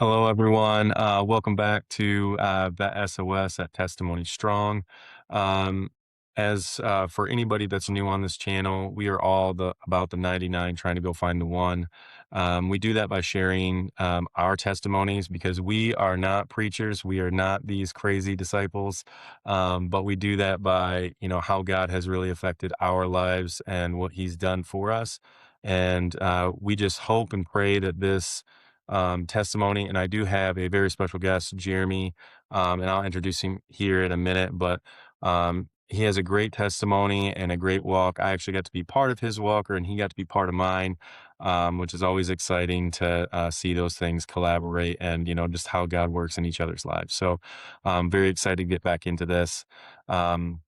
Hello, everyone. Welcome back to VET S.O.S. at Testimony Strong. Um, as for anybody that's new on this channel, we are all about the 99 trying to go find the one. We do that by sharing our testimonies because we are not preachers. We are not these crazy disciples. But we do that by, how God has really affected our lives and what he's done for us. And we just hope and pray that this testimony. And I do have a very special guest, Jeremy, and I'll introduce him here in a minute. But he has a great testimony and a great walk. I actually got to be part of his walker, and he got to be part of mine, which is always exciting to see those things collaborate and just how God works in each other's lives. So I'm very excited to get back into this. Um,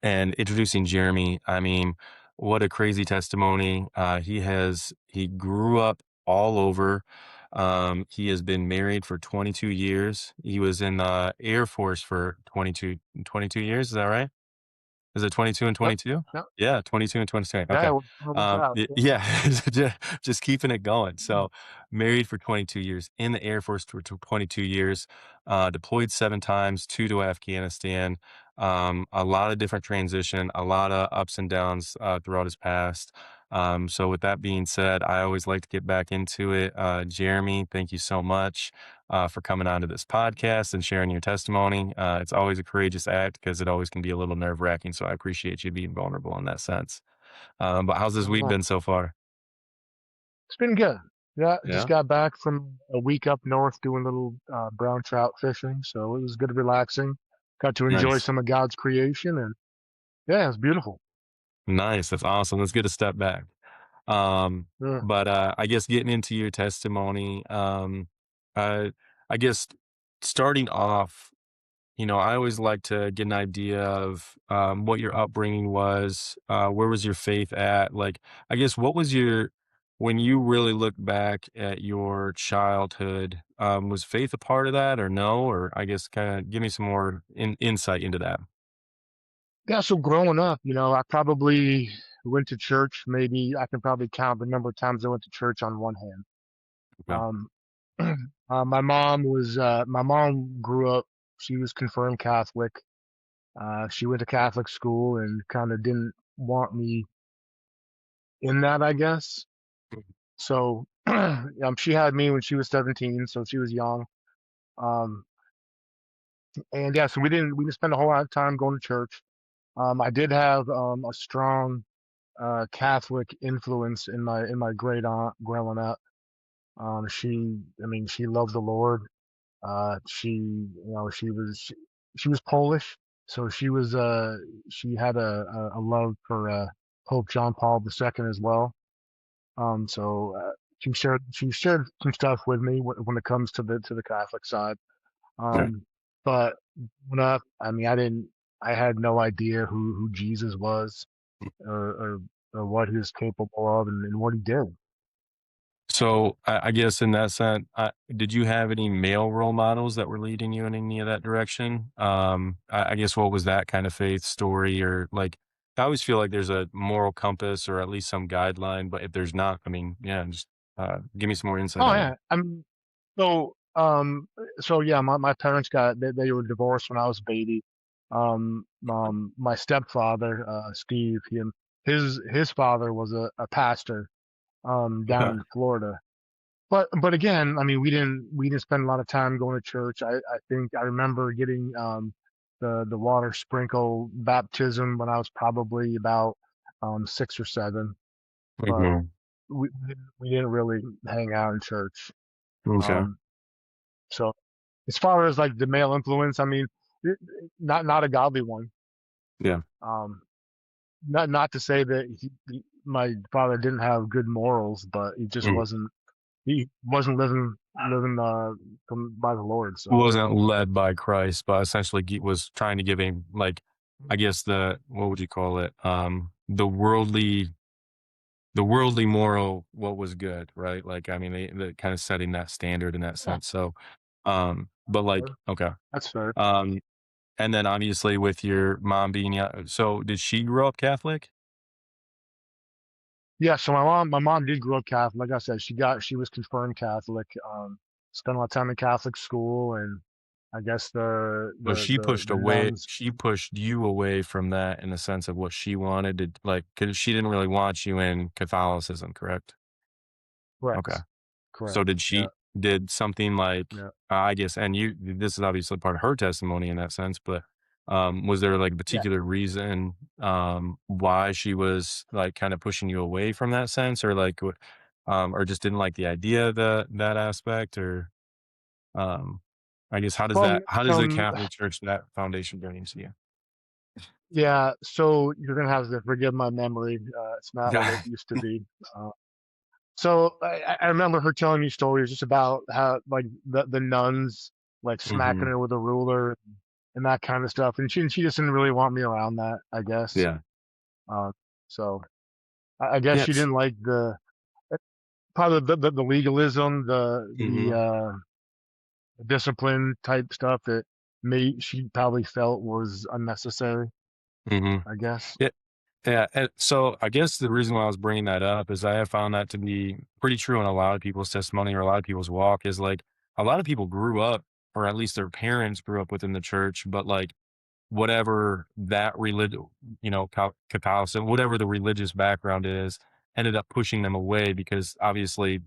and introducing Jeremy, I mean, what a crazy testimony. He grew up all over. He has been married for 22 years. He was in the Air Force for 22 years. Is that right? Is it 22 and Yep. 22? Yep. Yeah, 22 and 22. Yeah, Okay. we'll work it out. Yeah, just keeping it going. So, married for 22 years, in the Air Force for 22 years, deployed 7 times, 2 to Afghanistan, a lot of different transition, a lot of ups and downs, throughout his past. So with that being said, I always like to get back into it. Jeremy, thank you so much for coming onto this podcast and sharing your testimony. It's always a courageous act because it always can be a little nerve wracking. So I appreciate you being vulnerable in that sense. But how's this week Yeah. been so far? It's been good. Yeah, just Yeah. got back from a week up north doing little brown trout fishing, so it was good, relaxing. Got to enjoy Nice. some of God's creation, and yeah, it's beautiful. Nice. That's awesome. That's good to step back. Um, Yeah. but I guess getting into your testimony, uh, I guess starting off, I always like to get an idea of what your upbringing was. Where was your faith at? Like, I guess, when you really look back at your childhood, was faith a part of that or no? Or I guess kind of give me some more insight into that. Yeah, so growing up, I probably went to church. Maybe I can probably count the number of times I went to church on one hand. Okay. Um, my mom grew up. She was confirmed Catholic. She went to Catholic school and kind of didn't want me in that, I guess. So she had me when she was 17, so she was young. Um, and yeah, so we didn't spend a whole lot of time going to church. I did have a strong Catholic influence in my great aunt growing up. She loved the Lord. She was Polish, so she had a love for Pope John Paul II as well. So she shared some stuff with me when it comes to the Catholic side. Okay. Um, but when I had no idea who Jesus was or what he was capable of and what he did. So I guess in that sense, did you have any male role models that were leading you in any of that direction? I guess what was that kind of faith story or like? I always feel like there's a moral compass or at least some guideline, but if there's not, I mean, yeah, just give me some more insight Oh on yeah, that. so so yeah, my parents they were divorced when I was a baby. My stepfather, Steve, his father was a pastor down Okay. in Florida. But again, we didn't spend a lot of time going to church. I think I remember getting the water sprinkle baptism when I was probably about 6 or 7. But Mhm. we didn't really hang out in church. Okay. Um, so as far as like the male influence, it- not a godly one. Yeah. Um, not to say that my father didn't have good morals, but Mm. he wasn't living from by the Lord. So Wasn't led by Christ, but essentially was trying to give him like, I guess what would you call it? The worldly moral, what was good, right? Like, I mean, they kind of setting that standard in that yeah, sense. So, but like, okay. that's fair. Um, and then obviously with your mom being, so did she grow up Catholic? Yeah, so my mom did grow up Catholic. Like I said, she was confirmed Catholic. spent a lot of time in Catholic school, and I guess So the nuns. she pushed you away from that in the sense of what she wanted to like, because she didn't really want you in Catholicism, correct? Okay. Correct, So correct. Yeah, did something like, yeah, I guess, and this is obviously part of her testimony in that sense, but, was there like a yeah. particular reason, why she was like kind of pushing you away from that sense or like, or just didn't like the idea of that aspect or, um, I guess From how does the from Catholic Church, that foundation bring to you? yeah. So you're gonna have to forgive my memory. It's not what it Yeah. used to be. Uh, So I remember her telling me stories just about how like the nuns like smacking Mhm. her with a ruler and that kind of stuff, and she just didn't really want me around that, I guess. Yeah. Uh, so I guess she Yes. didn't like the probably the legalism, the Mhm. discipline type stuff that may she probably felt was unnecessary, Mhm. I guess. Yeah. Yeah, and so I guess the reason why I was bringing that up is I have found that to be pretty true in a lot of people's testimony or a lot of people's walk is like a lot of people grew up, or at least their parents grew up within the church, but like whatever that religion, Catholicism, whatever the religious background is, ended up pushing them away because obviously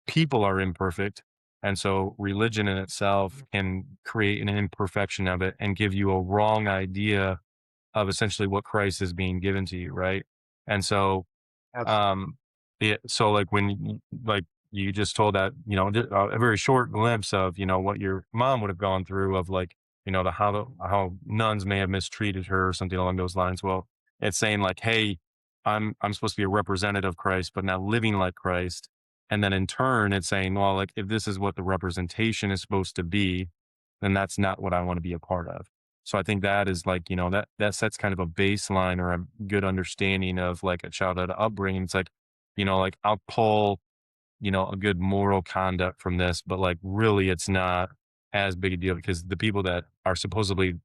people are imperfect. And so religion in itself can create an imperfection of it and give you a wrong idea of essentially what Christ is being given to you, right? And so, That's um, so like like you just told that, a very short glimpse of, what your mom would have gone through of like, how nuns may have mistreated her or something along those lines. Well, it's saying like, hey, I'm supposed to be a representative of Christ, but not living like Christ. And then in turn, it's saying, well, like if this is what the representation is supposed to be, then that's not what I want to be a part of. So I think that is like, that sets kind of a baseline or a good understanding of like a childhood upbringing. It's like, like I'll pull, a good moral conduct from this, but like really it's not as big a deal because the people that are supposedly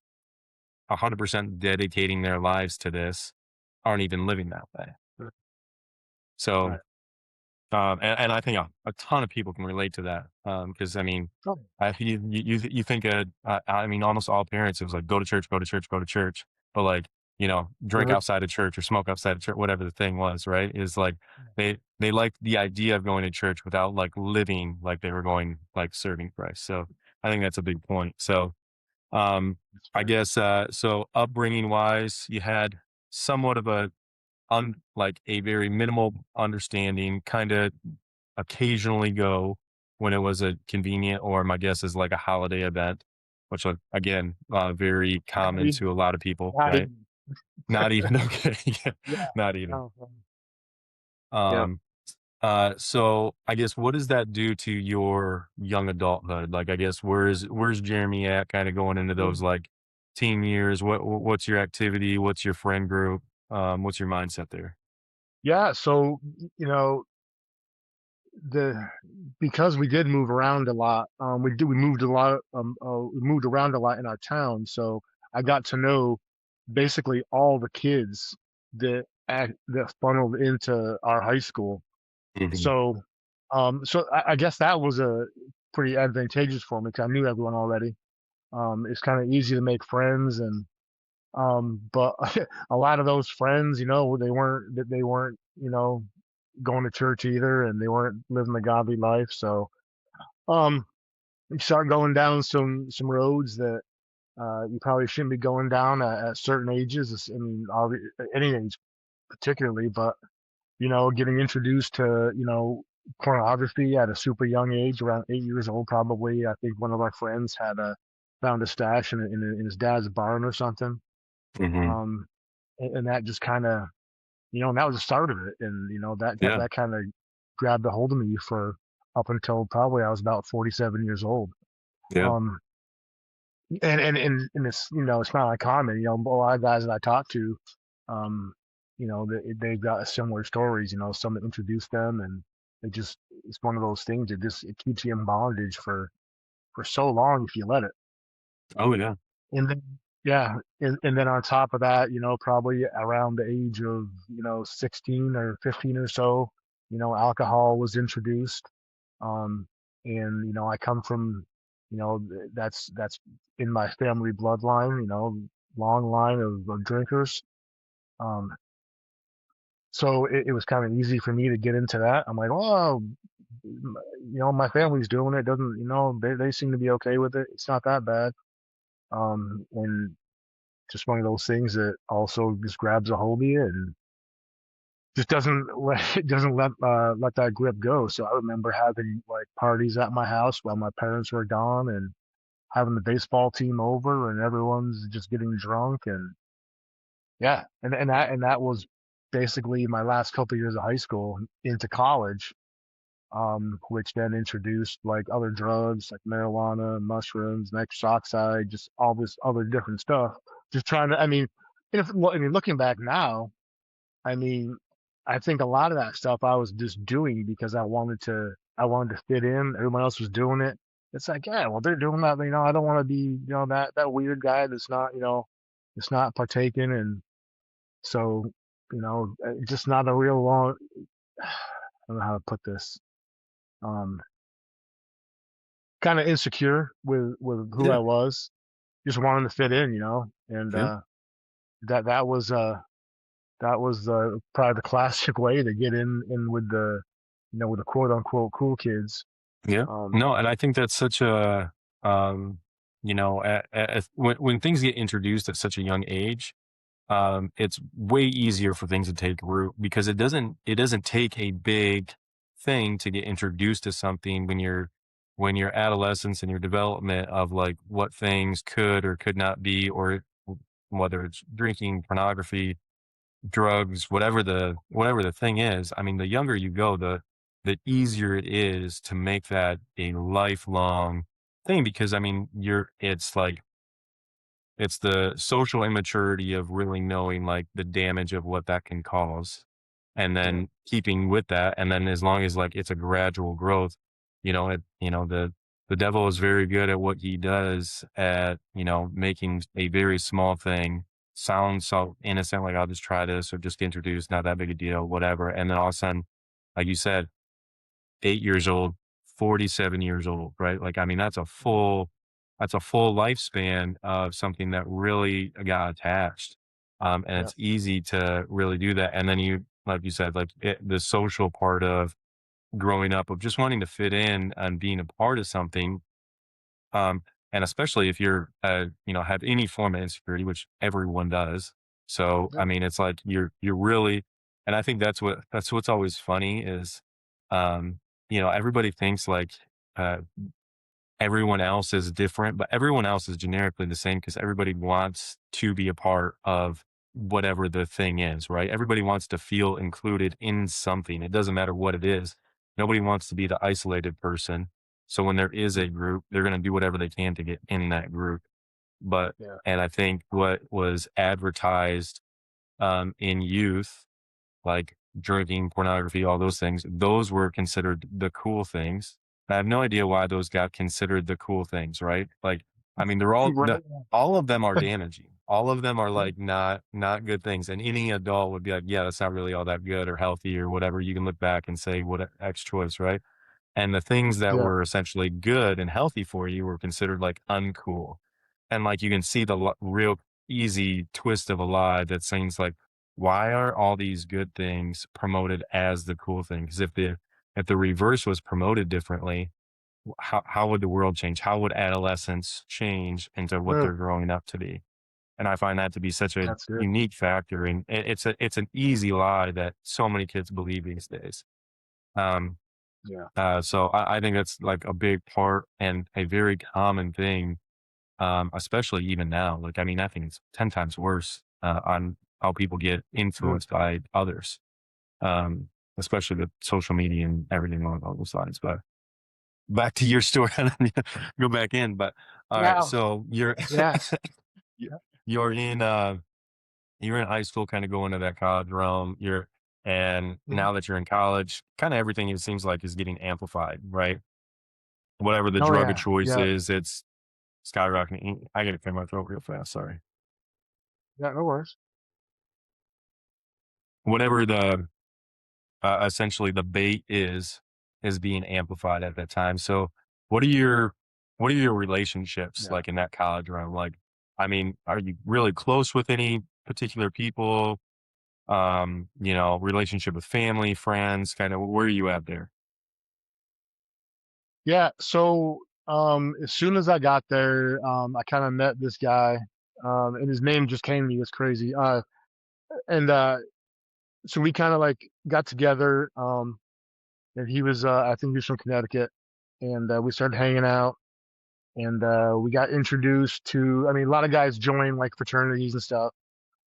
100% dedicating their lives to this aren't even living that way. So right. and I think a ton of people can relate to that. Because I mean, Oh, you think, I mean, almost all parents, it was like, go to church, go to church, go to church. But like, drink right. outside of church or smoke outside of church, whatever the thing was, right? Is like, they like the idea of going to church without like living like they were going, like serving Christ. So I think that's a big point. So, That's I fair. guess, so upbringing wise, you had somewhat of like a very minimal understanding, kinda occasionally go when it was a convenient or my guess is like a holiday event, which, again, very Not common even, to a lot of people, not right? even. Not even okay, yeah, Yeah. not even. No, yeah. Um, so I guess what does that do to your young adulthood? Like, I guess where's Jeremy at kinda going into those, like, teen years? What's your activity? What's your friend group? What's your mindset there? Yeah, so, the because we did move around a lot, we moved around a lot in our town, so I got to know basically all the kids that funneled into our high school. Mhm, So, I guess that was a pretty advantageous for me because I knew everyone already. It's kind of easy to make friends, and but a lot of those friends, they weren't, going to church either, and they weren't living the godly life. So, um, you start going down some roads that you probably shouldn't be going down at certain ages. I mean, any age particularly, but getting introduced to pornography at a super young age, around 8 years old, probably. I think one of our friends had found a stash in his dad's barn or something. mhm. Um, and that just kind of, and that was the start of it. And, Yeah, that kind of grabbed a hold of me for up until probably I was about 47 years old. yeah. Um, and it's, it's not uncommon, a lot of guys that I talk to, um, they've got similar stories, someone introduced them and it's one of those things that just, it keeps you in bondage for so long if you let it. Oh, yeah. And then, yeah, and then on top of that, probably around the age of, 16 or 15 or so, alcohol was introduced. Um, and I come from, that's in my family bloodline, long line of drinkers. Um, so it was kind of easy for me to get into that. I'm like, oh, my family's doing it. Doesn't, they seem to be okay with it. It's not that bad. And just one of those things that also just grabs a hold of you and just doesn't let that grip go. So I remember having like parties at my house while my parents were gone, and having the baseball team over, and everyone's just getting drunk. And yeah, and that was basically my last couple of years of high school into college, which then introduced like other drugs like marijuana, mushrooms, nitrous oxide, just all this other different stuff. Just trying to, I mean, looking back now, I mean, I think a lot of that stuff I was just doing because I wanted to fit in. Everyone else was doing it. It's like, yeah, well, they're doing that. I don't want to be, that weird guy that's not, that's not partaking. And so, just not a real long, I don't know how to put this. Um, Kind of insecure with who I Yeah. was, just wanting to fit in, and Yeah. that that was probably the classic way to get in with the quote unquote cool kids. Yeah. Um, No, and I think that's such a, um, when things get introduced at such a young age, it's way easier for things to take root because it doesn't take a big thing to get introduced to something when your adolescence and your development of like what things could or could not be, or whether it's drinking, pornography, drugs, whatever the thing is. I mean, the younger you go, the easier it is to make that a lifelong thing because I mean, it's like it's the social immaturity of really knowing like the damage of what that can cause and yeah, then keeping with that. And then as long as like it's a gradual growth, the devil is very good at what he does at, making a very small thing sound so innocent, like I'll just try this or just get introduced, not that big a deal, whatever. And then all of a sudden, like you said, 8 years old, 47 years old, right? Like, I mean, that's a full lifespan of something that really got attached. And yeah, it's easy to really do that. And then like you said, like the social part of growing up of just wanting to fit in and being a part of something. And especially if have any form of insecurity, which everyone does. So, yeah, I mean, it's like you're really, and I think that's what's always funny is, everybody thinks like, uh, everyone else is different, but everyone else is generically the same because everybody wants to be a part of whatever the thing is, right? Everybody wants to feel included in something. It doesn't matter what it is. Nobody wants to be the isolated person. So when there is a group, they're going to do whatever they can to get in that group. But, yeah. and I think what was advertised in youth, like drinking, pornography, all those things, those were considered the cool things. I have no idea why those got considered the cool things, right? Like, I mean, Right. all of them are damaging. All of them are Yeah, like not good things. And any adult would be like, yeah, that's not really all that good or healthy or whatever. You can look back and say what X choice, right? And the things that yeah, were essentially good and healthy for you were considered like uncool. And like you can see the real easy twist of a lie that seems like, why are all these good things promoted as the cool thing? Because if the reverse was promoted differently, how would the world change? How would adolescence change into what mm, they're growing up to be? And I find that to be such a that's good. unique factor, and it's an easy lie that so many kids believe these days. Um, Yeah, so I think that's like a big part and a very common thing, especially even now. Like, I mean, I think it's 10 times worse on how people get mm, influenced by others, um, especially with social media and everything along all those lines. But back to your story, go back in. But all right, yeah, so yeah, you- you're you're in high school, kind of going to that college realm. And mhm. now that you're in college, kind of everything it seems like is getting amplified, right? Whatever the Oh drug of yeah, choice yeah, is, it's skyrocketing. I gotta clear my throat real fast. Sorry. yeah. No worries. Whatever the essentially the bait is, is being amplified at that time. So what are your what are your relationships Yeah. like in that college realm? Like, I mean, are you really close with any particular people? Relationship with family, friends, kind of where are you at there? Yeah. So as soon as I got there, I kind of met this guy, and his name just came to me. It's crazy. And so we kind of like got together. And he was, I think he was from Connecticut, and we started hanging out, and we got introduced to. I mean, a lot of guys join like fraternities and stuff.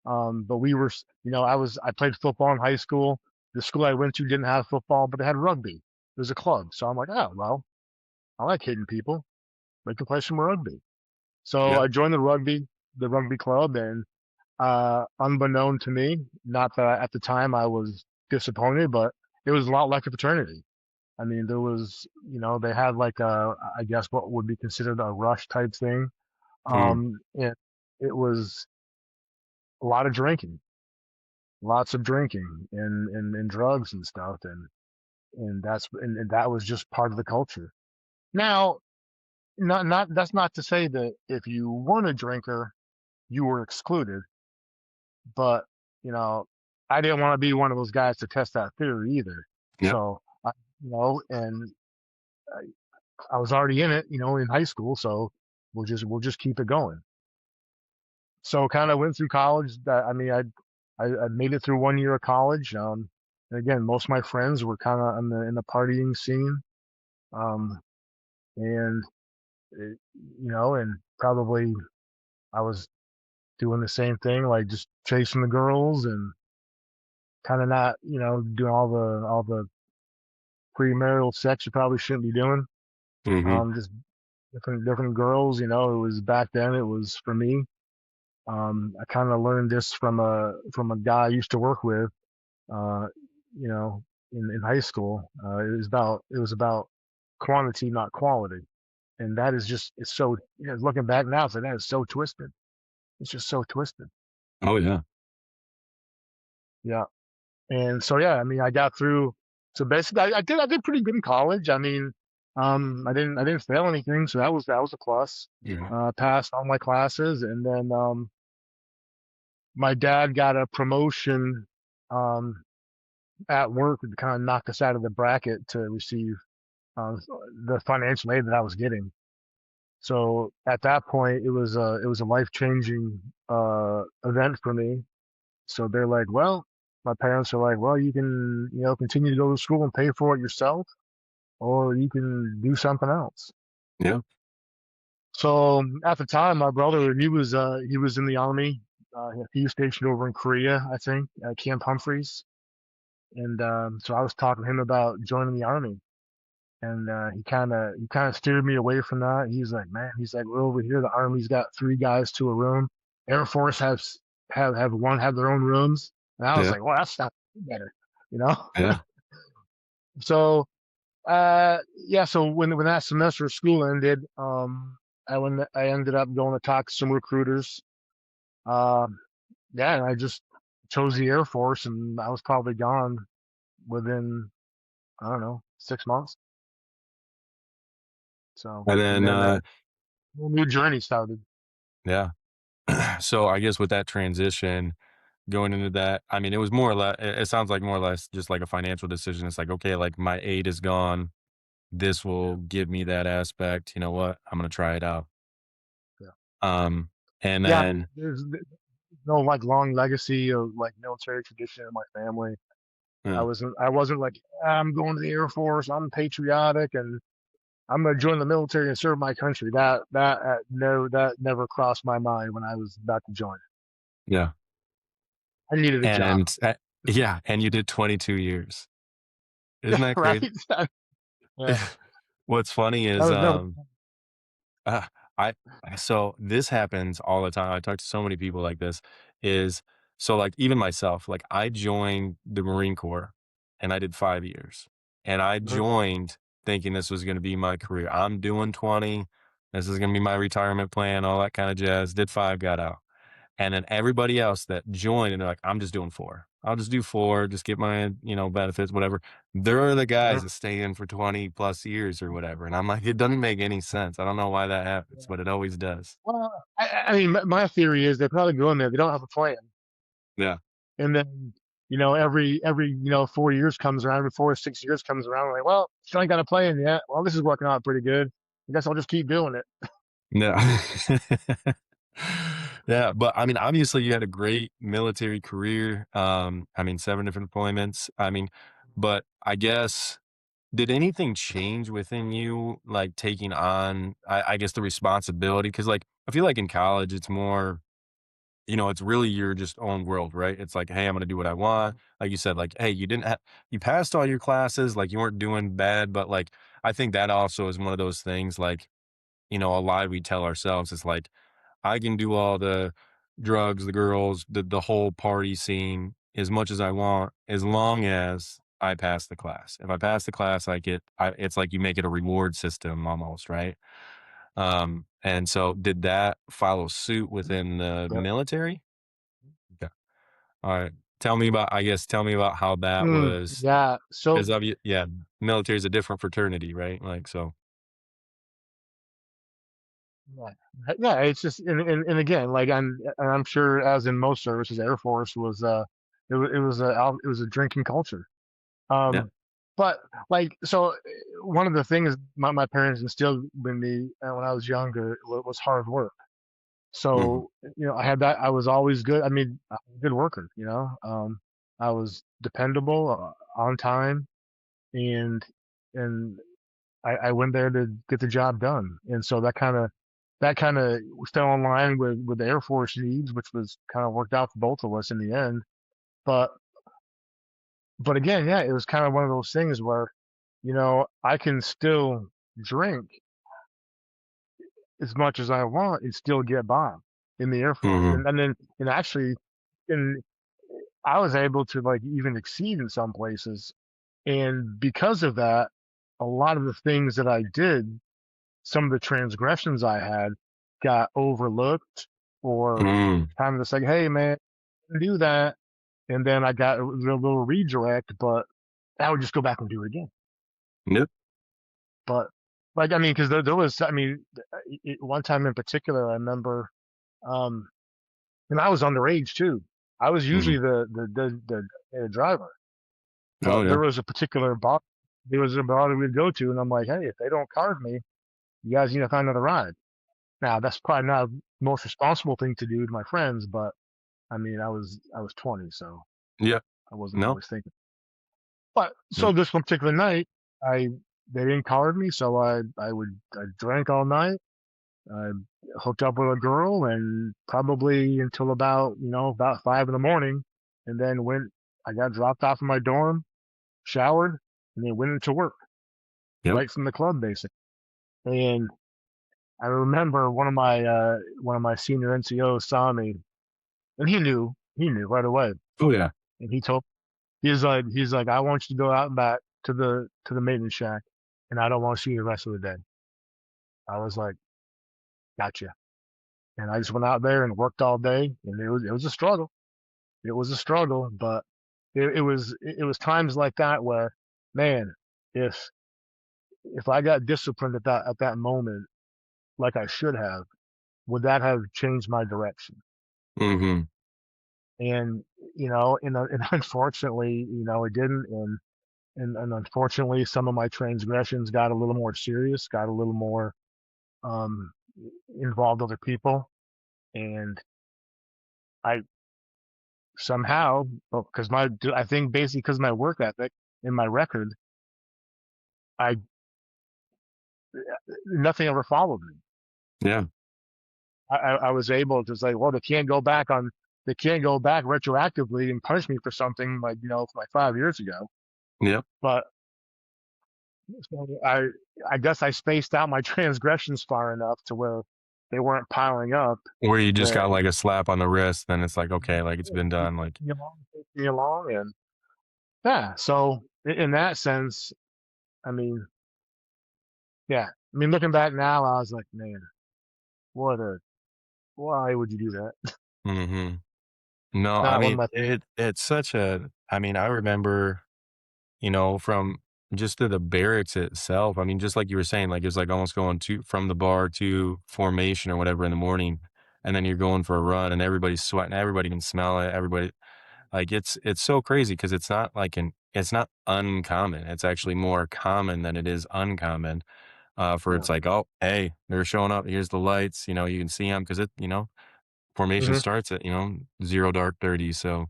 But we were, I played football in high school. The school I went to didn't have football, but they had rugby. It was a club. So I'm like, oh, well, I like hitting people. We can play some rugby. So Yeah. I joined the rugby club, and unbeknown to me, not that at the time I was disappointed, but it was a lot like a fraternity. I mean, there was, they had like I guess what would be considered a rush type thing. Mm, And it was a lot of drinking, lots of drinking and drugs and stuff. And that was just part of the culture. Now, that's not to say that if you weren't a drinker, you were excluded, but you know, I didn't want to be one of those guys to test that theory either. yeah. So, and I was already in it, in high school, so we'll just keep it going. So kind of went through college. That I mean, I made it through 1 year of college. And again, most of my friends were kind of in the partying scene. Um, and and probably I was doing the same thing, like just chasing the girls and kind of not, doing all the premarital sex you probably shouldn't be doing. Hmm. Just different girls. It was back then. It was for me. I kind of learned this from a guy I used to work with. Uh, you know, in high school, it was about quantity, not quality, and that is just it's so. Looking back now, it's like that is so twisted. It's just so twisted. Oh yeah. Yeah. And so yeah, I mean, I got through. So basically, I did pretty good in college. I mean, I didn't fail anything, so that was a plus. Yeah. Passed all my classes, and then my dad got a promotion um, at work to kind of knock us out of the bracket to receive uh, the financial aid that I was getting. So at that point, it was a life changing event for me. So they're like, well, my parents are like, well, you can continue to go to school and pay for it yourself, or you can do something else. Yeah. So at the time, my brother he was in the army. He was stationed over in Korea, I think, at Camp Humphreys. And so I was talking to him about joining the army, and he kind of steered me away from that. He's like, man, he's like, we're over here. The army's got 3 guys to a room. Air Force have their own rooms. And I was Yeah. like, well, that's not better, you know. Yeah. So yeah, so when that semester of school ended, I ended up going to talk to some recruiters. Um, yeah, and I just chose the Air Force, and I was probably gone within I don't know 6 months. So And and then then a whole new journey started. yeah. So I guess with that transition going into that, I mean, it was more or less it sounds like more or less just like a financial decision. It's like, okay, like my aid is gone. This Yeah, will give me that aspect. You know what? I'm gonna try it out. yeah, Um, and yeah. then There's no like long legacy of like military tradition in my family. I yeah, wasn't I wasn't like I'm going to the Air Force. I'm patriotic and I'm gonna join the military and serve my country. No, that never crossed my mind when I was about to join. yeah. I needed a job. And yeah, and you did 22 years. Isn't that Right? crazy? Yeah, What's funny that is was never. Uh, I so this happens all the time. I talk to so many people like this is so like even myself, like I joined the Marine Corps and I did 5 years. And I Mhm. joined thinking this was going to be my career. I'm doing 20. This is going to be my retirement plan, all that kind of jazz. Did 5, got out. And then everybody else that joined and they're like, I'm just doing 4. I'll just do 4, just get my, benefits, whatever. They're the guys Mhm. that stay in for 20 plus years or whatever. And I'm like, it doesn't make any sense. I don't know why that happens, but it always does. Well, I mean, my theory is they probably go in there, they don't have a plan, Yeah. and then every 4 years comes around, every 4 or 6 years comes around, like, well, still ain't got a plan yet. Well, this is working out pretty good. I guess I'll just keep doing it. Yeah. Yeah, but I mean, obviously you had a great military career. I mean, 7 different deployments. I mean, but I guess did anything change within you, like taking on, I guess, the responsibility? Because, like, I feel like in college, it's more, it's really your just own world, right? It's like, hey, I'm gonna do what I want. Like you said, like, hey, you passed all your classes, like you weren't doing bad, but like, I think that also is one of those things, like, a lie we tell ourselves is like, I can do all the drugs, the girls, the whole party scene as much as I want, as long as I pass the class. If I pass the class, it's like you make it a reward system almost, right? And so did that follow suit within the Yep. military? Okay. All right. Tell me about how that was, Yeah. So because yeah, military is a different fraternity, right? Like, so, yeah, yeah. It's just and again, like I'm sure, as in most services, Air Force was it was a drinking culture. yeah. Um, but like, so one of the things my parents instilled in me when I was younger was hard work. Hmm. So I had that. I was always good. I mean, I was a good worker. I was dependable, on time, and and I went there to get the job done. And so that kind of fell in line with the Air Force needs, which was kind of worked out for both of us in the end. But but again, yeah, it was kind of one of those things where, I can still drink as much as I want and still get by in the Air Force. Hmm. And actually, and I was able to like even exceed in some places. And because of that, a lot of the things that I did, some of the transgressions I had, got overlooked, or Hmm. kind of just like, hey man, do that. And then I got a little redirect, but I would just go back and do it again. Yep. But like, I mean, because there was, I mean, one time in particular, I remember, um, and I was underage too. I was Hmm. usually the driver, Oh but yeah. there was a bar that we'd go to, and I'm like, hey, if they don't card me, you guys need to find another ride. Now that's probably not the most responsible thing to do to my friends, but I mean, I was 20, so Yeah. I wasn't No. always thinking. But so No. this one particular night, I they didn't card me, so I drank all night. I hooked up with a girl, and probably until about 5 in the morning, and then went. I got dropped off in my dorm, showered, and then went into work Yep. right from the club, basically. And I remember one of my senior NCOs saw me, and he knew right away, Oh yeah. and he's like, I want you to go out and back to the maintenance shack, and I don't want to see you the rest of the day. I was like, gotcha. And I just went out there and worked all day, and it was a struggle. It was a struggle, but it was times like that where, man, if if I got disciplined at that moment like I should have, would that have changed my direction? Mhm. And and unfortunately, it didn't. And unfortunately, some of my transgressions got a little more serious, got a little more, um, involved other people, and I somehow, because I think basically because my work ethic and my record, I nothing ever followed me. Yeah. I was able to say, well, they can't go back retroactively and punish me for something like like 5 years ago. Yep. But so I guess I spaced out my transgressions far enough to where they weren't piling up. Where you just That got like a slap on the wrist, then it's like, okay, like it's been done. Like, take me along, and yeah. So in that sense, I mean, yeah. I mean, looking back now, I was like, man, what a why would you do that? Mhm. No, I Not one mean, of my it's such a I mean, I remember, from just to the barracks itself, I mean, just like you were saying, like, it's like almost going to from the bar to formation or whatever in the morning, and then you're going for a run and everybody's sweating, everybody can smell it, everybody like, it's so crazy because it's not uncommon, it's actually more common than it is uncommon, for yeah. it's like, "Oh, hey, they're showing up, here's the lights," you can see them because formation Mhm. starts at, 0 dark 30, so,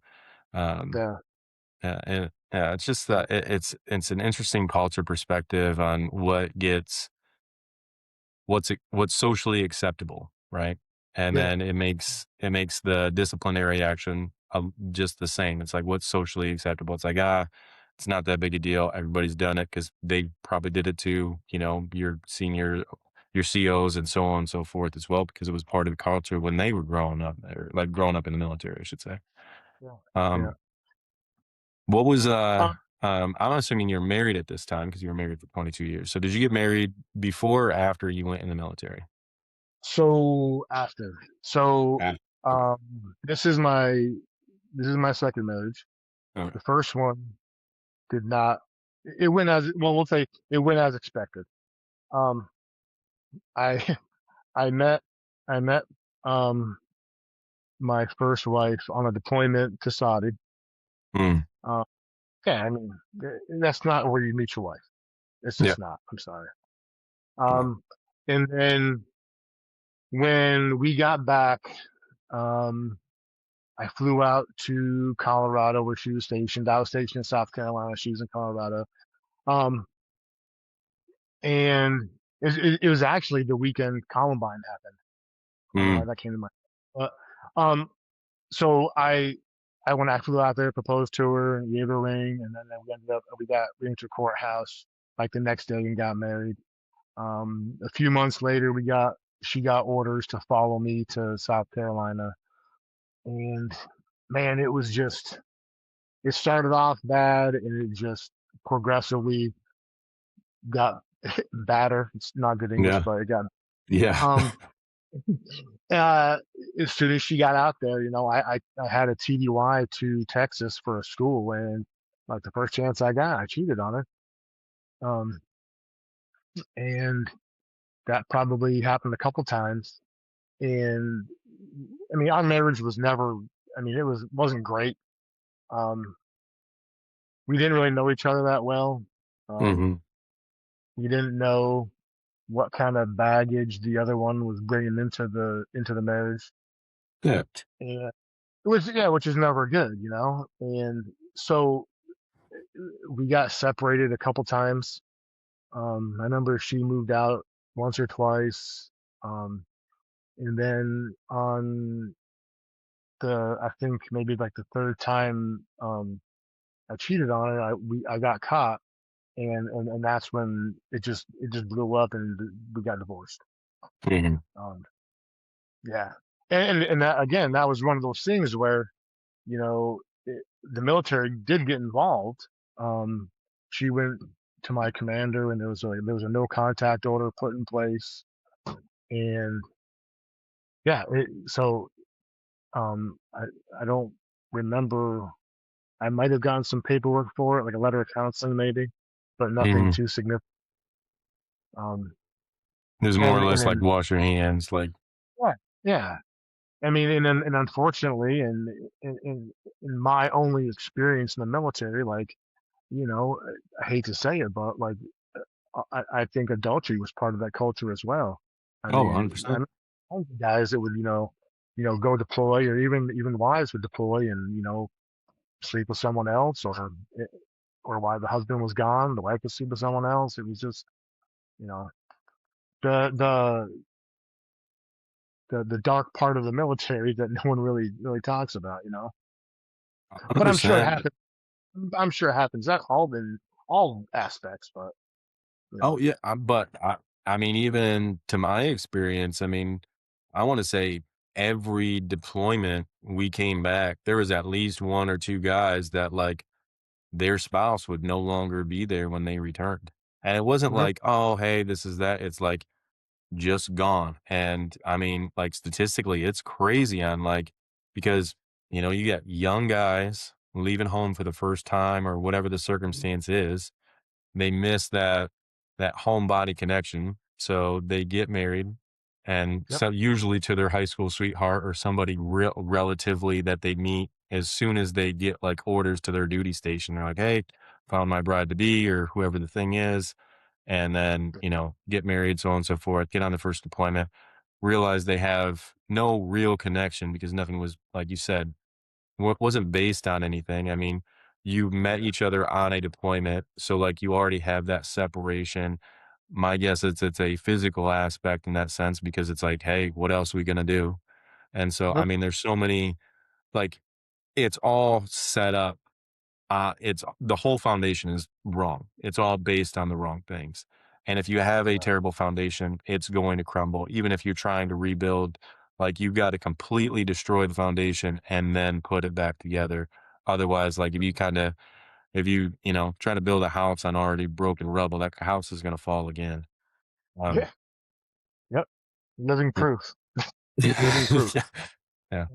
um, Yeah. yeah, and yeah, it's just, it's an interesting culture perspective on what's socially acceptable, right? And Yeah. then it makes the disciplinary action, just the same. It's like, what's socially acceptable? It's like, it's not that big a deal. Everybody's done it because they probably did it to, your COs and so on and so forth as well, because it was part of the culture when they were growing up, or like growing up in the military, I should say. Yeah. Yeah. Um, what was Uh, I'm assuming you're married at this time because you were married for 22 years. So did you get married before or after you went in the military? so after, so After. Okay. um, this is my second marriage. Okay. The first one did not. It went as well. We'll say it went as expected. Um, I I met I met um my first wife on a deployment to Saudi. Mm, Uh, yeah, I mean that's not where you meet your wife. It's yeah. just not. I'm sorry. No. Um, and then when we got back, um, I flew out to Colorado where she was stationed. I was stationed in South Carolina. She was in Colorado. Um, and it was actually the weekend Columbine happened. I don't know why Mm, that came to mind. But um, so when I flew out there, proposed to her, gave her a ring, and then we went to a courthouse like the next day and got married. A few months later, she got orders to follow me to South Carolina, and man, it started off bad, and it just progressively got badder. It's not good English, yeah. but it got Yeah. um uh as soon as she got out there, I had a TDY to Texas for a school, and like the first chance I got, I cheated on her. Um and that probably happened a couple times. And I mean, our marriage was never, I mean, wasn't great. Um we didn't really know each other that well. Um Mhm. we didn't know what kind of baggage the other one was bringing into the marriage. Yeah. And it was, yeah, which is never good, And so we got separated a couple times. I remember she moved out once or twice. Um, and then on I think maybe like the third time, I cheated on her. I got caught, and that's when it just blew up, and we got divorced. Mhm. Um, yeah, and that again, that was one of those things where the military did get involved. Um, she went to my commander, and there was a no contact order put in place, and yeah, so I don't remember. I might have gotten some paperwork for it, like a letter of counseling, maybe, but nothing Mhm. too significant. Um, It was more or and less like then wash your hands, like, yeah, yeah. I mean, and unfortunately, and in my only experience in the military, like you know, I hate to say it, but like I think adultery was part of that culture as well. I oh, mean, I 100%. know guys that would go deploy, or even wives would deploy and sleep with someone else, or while the husband was gone, the wife would sleep with someone else. It was just you know the the the dark part of the military that no one really talks about. But I'm sure it 100%. happens. I'm sure it happens at all aspects, but you Oh, know. yeah, but I mean, even to my experience, I mean, I wanna say every deployment we came back, there was at least 1 or 2 guys that, like, their spouse would no longer be there when they returned. And it wasn't Mhm. like, "Oh, hey, this is that." It's like, just gone. And I mean, like, statistically, it's crazy on, like, because, you get young guys leaving home for the first time or whatever the circumstance is. They miss that home body connection, so they get married, and Yep. so usually to their high school sweetheart or somebody relatively that they meet as soon as they get, like, orders to their duty station. They're like, "Hey, found my bride to be," or whoever the thing is, and then, get married, so on and so forth, get on the first deployment, realize they have no real connection because nothing was, like you said, wasn't based on anything. I mean, you met Yeah. each other on a deployment, so, like, you already have that separation. My guess is it's a physical aspect in that sense because it's like, "Hey, what else are we gonna do?" And so, I Yep. mean, there's so many, like, it's all set up, it's the whole foundation is wrong. It's all based on the wrong things. And if you have a Right. terrible foundation, it's going to crumble. Even if you're trying to rebuild, like, you got to completely destroy the foundation and then put it back together. Otherwise, like, if try to build a house on already broken rubble, that house is going to fall again. Um, Yeah. Yep. Living yeah. proof. Living proof. Yeah. Yeah.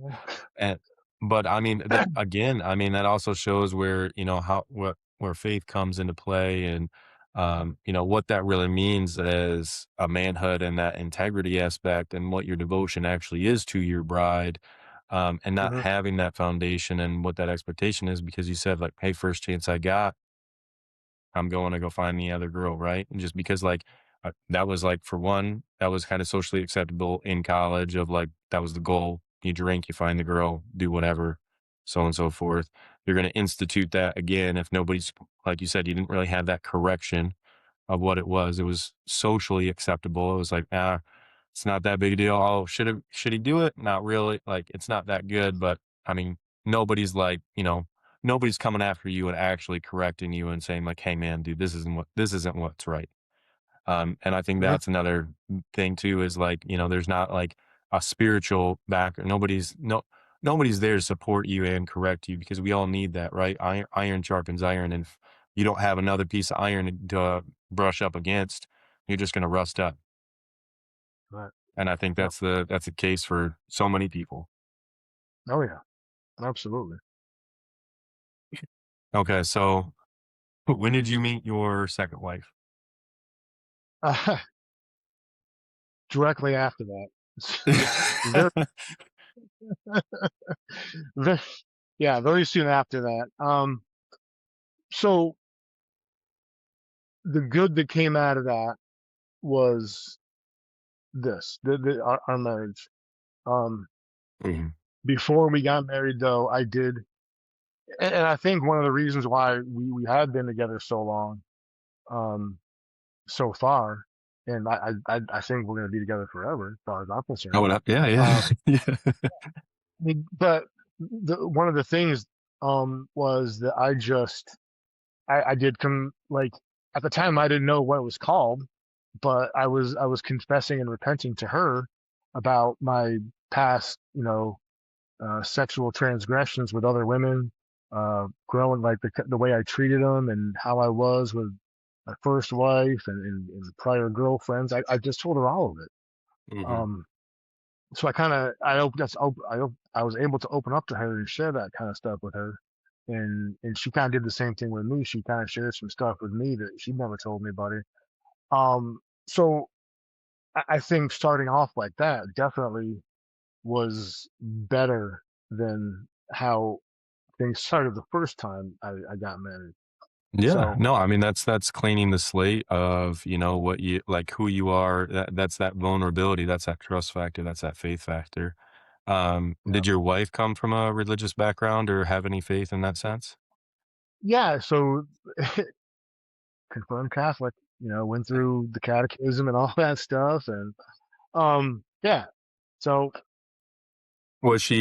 And but I mean that again, I mean, that also shows where, how what where faith comes into play and what that really means as a manhood and that integrity aspect and what your devotion actually is to your bride. And not Mhm. having that foundation and what that expectation is because you said like, hey, first chance I got, I'm going to go find the other girl, right? And just because like that was like for one, that was kind of socially acceptable in college of like that was the goal. You drink, you find the girl, do whatever, so on and so forth. You're going to institute that again if nobody's like you said, you didn't really have that correction of what it was. It was socially acceptable. It was like, it's not that big a deal. Oh, should he do it? Not really. Like it's not that good, but I mean, nobody's like, nobody's coming after you and actually correcting you and saying like, "Hey man, dude, this isn't what's right." And I think Mhm. that's another thing too is like, there's not like a spiritual back nobody's there to support you and correct you because we all need that, right? Iron sharpens iron, and if you don't have another piece of iron to brush up against, you're just going to rust up. Right. And I think Yep. that's the case for so many people. Oh yeah. Absolutely. Okay, so when did you meet your second wife? Directly after that. Very, very, yeah, very soon after that. So the good that came out of that was this, our marriage. Um, Mhm. Before we got married, though, I did, and I think one of the reasons why we had been together so long, um, so far, and I think we're gonna be together forever, as far as I'm concerned. Coming up, yeah, Um, yeah, yeah. but one of the things was that I did come like at the time I didn't know what it was called, but I was confessing and repenting to her about my past, sexual transgressions with other women, growing like the way I treated them and how I was with my first wife and prior girlfriends. I just told her all of it. Mhm. Um, so I opened that's op- I op- I was able to open up to her and share that kind of stuff with her, and she kind of did the same thing with me. She kind of shared some stuff with me that she never told me about it. So I think starting off like that definitely was better than how things started the first time I got married. Yeah, So no, I mean, that's cleaning the slate of, what you like, who you are. That's that vulnerability, that's that trust factor, that's that faith factor. yeah, Did your wife come from a religious background or have any faith in that sense? yeah. So confirmed Catholic, went through the catechism and all that stuff, and yeah. So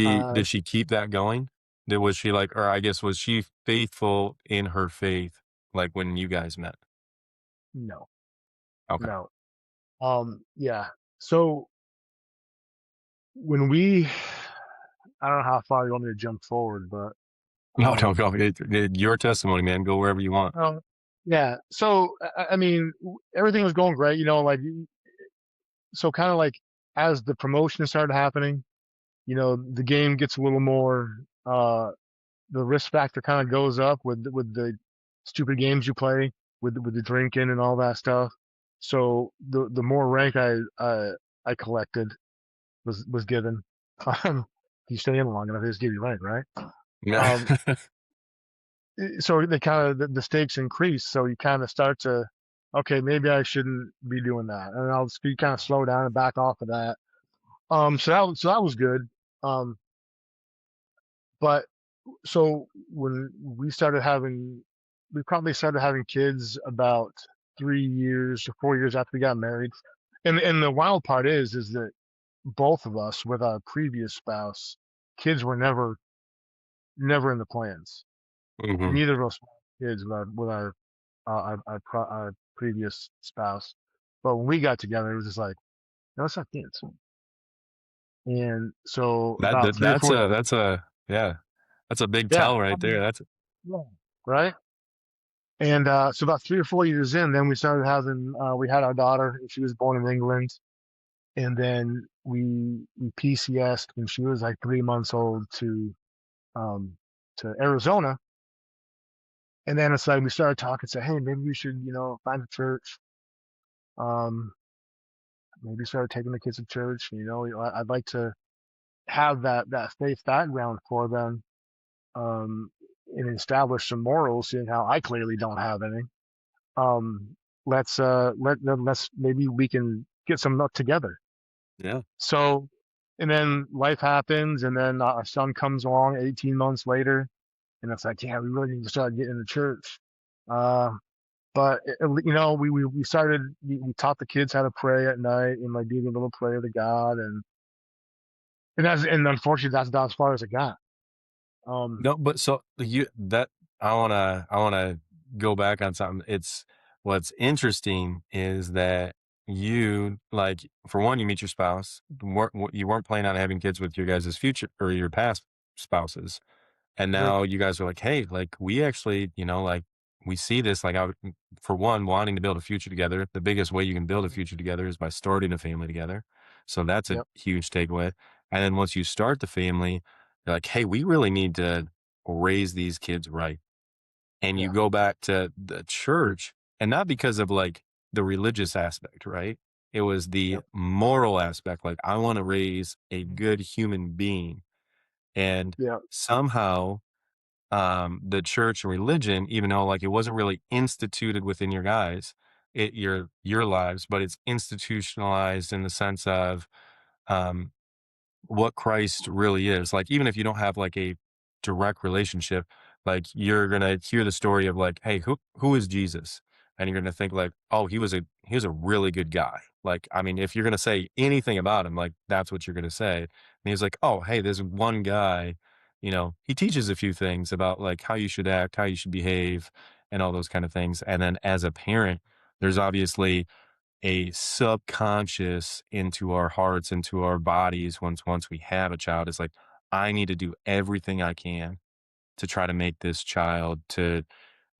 uh, Did she keep that going? Was she like, or I guess, was she faithful in her faith, like when you guys met? no, Okay. no. Yeah. So when we, I don't know how far you want me to jump forward, but No, no, um, no. Your testimony, man. Go wherever you want. oh, yeah. So I mean, everything was going great, like so kind of like as the promotion started happening. the game gets a little more, the risk factor kind of goes up with the stupid games you play with the drinking and all that stuff. So the more rank I collected was given. If you stay in long enough, they just give you rank, right? Yeah. Um, so they kind of the stakes increase. So you kind of start to, okay, maybe I shouldn't be doing that, and I'll just be kind of slow down and back off of that. So that was good. Um, but so when we probably started having kids about 3 years or 4 years after we got married. And the wild part is that both of us with our previous spouse, kids were never in the plans. Hmm. Neither of us wanted kids with our previous spouse. But when we got together, it was just like, no, let's have kids. And so about three or That's four, a yeah, that's a big yeah, tell right there. That's yeah, right. And so about 3 or 4 years in, then we started we had our daughter. She was born in England. And then we PCSed when she was like 3 months old um, to Arizona. And then it's like we started talking, say, hey, maybe we should, find a church. Um, Maybe start taking the kids to church. I'd like to have that faith background for them, um, and establish some morals, seeing how I clearly don't have any. Um, let's maybe we can get some up together. yeah. So, and then life happens, and then our son comes along 18 months later, and it's like, yeah, we really need to start getting to church. Uh, but we started, we taught the kids how to pray at night and like do the little prayer to God, and unfortunately that's about as far as it got. Um, No, but so you that I wanna go back on something. It's what's interesting is that you like for one, you meet your spouse. You weren't planning on having kids with your guys' future or your past spouses. And mhm, now you guys are like, hey, like we actually, like we see this, like for one, wanting to build a future together. The biggest way you can build a future together is by starting a family together. So that's a yep, huge takeaway. And then once you start the family, you're like, hey, we really need to raise these kids right. And you yeah, go back to the church and not because of like the religious aspect, right? It was the yep, moral aspect. Like, I want to raise a good human being. And yep, somehow the church and religion, even though like it wasn't really instituted within your guys, your lives, but it's institutionalized in the sense of um, what Christ really is. Like, even if you don't have like a direct relationship, like you're gonna hear the story of like, hey, who is Jesus? And you're gonna think like, oh, he was a really good guy. Like, I mean, if you're gonna say anything about him, like that's what you're gonna say. And he's like, oh, hey, there's one guy, he teaches a few things about like how you should act, how you should behave, and all those kind of things. And then as a parent, there's obviously a subconscious into our hearts, into our bodies once we have a child is like, I need to do everything I can to try to make this child to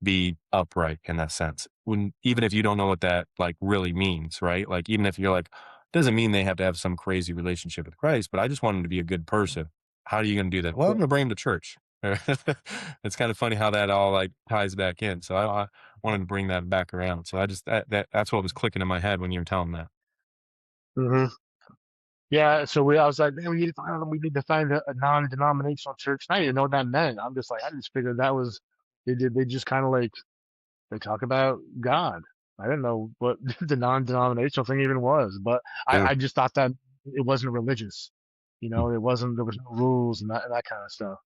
be upright in that sense. When even if you don't know what that like really means, right? Like even if you're like, doesn't mean they have to have some crazy relationship with Christ, but I just want them to be a good person. How are you going to do that? Well, I'm yeah, going to bring them to church. It's kind of funny how that all like ties back in. So I wanted to bring that back around. So I just that's what was clicking in my head when you were telling that. hmm yeah. So I was like, man, we need to find a non-denominational church. And I didn't know what that meant. I'm just like, I just figured that was they just kind of like they talk about God. I didn't know what the non-denominational thing even was, but Yeah. I just thought that it wasn't religious. It wasn't, there was no rules and that kind of stuff.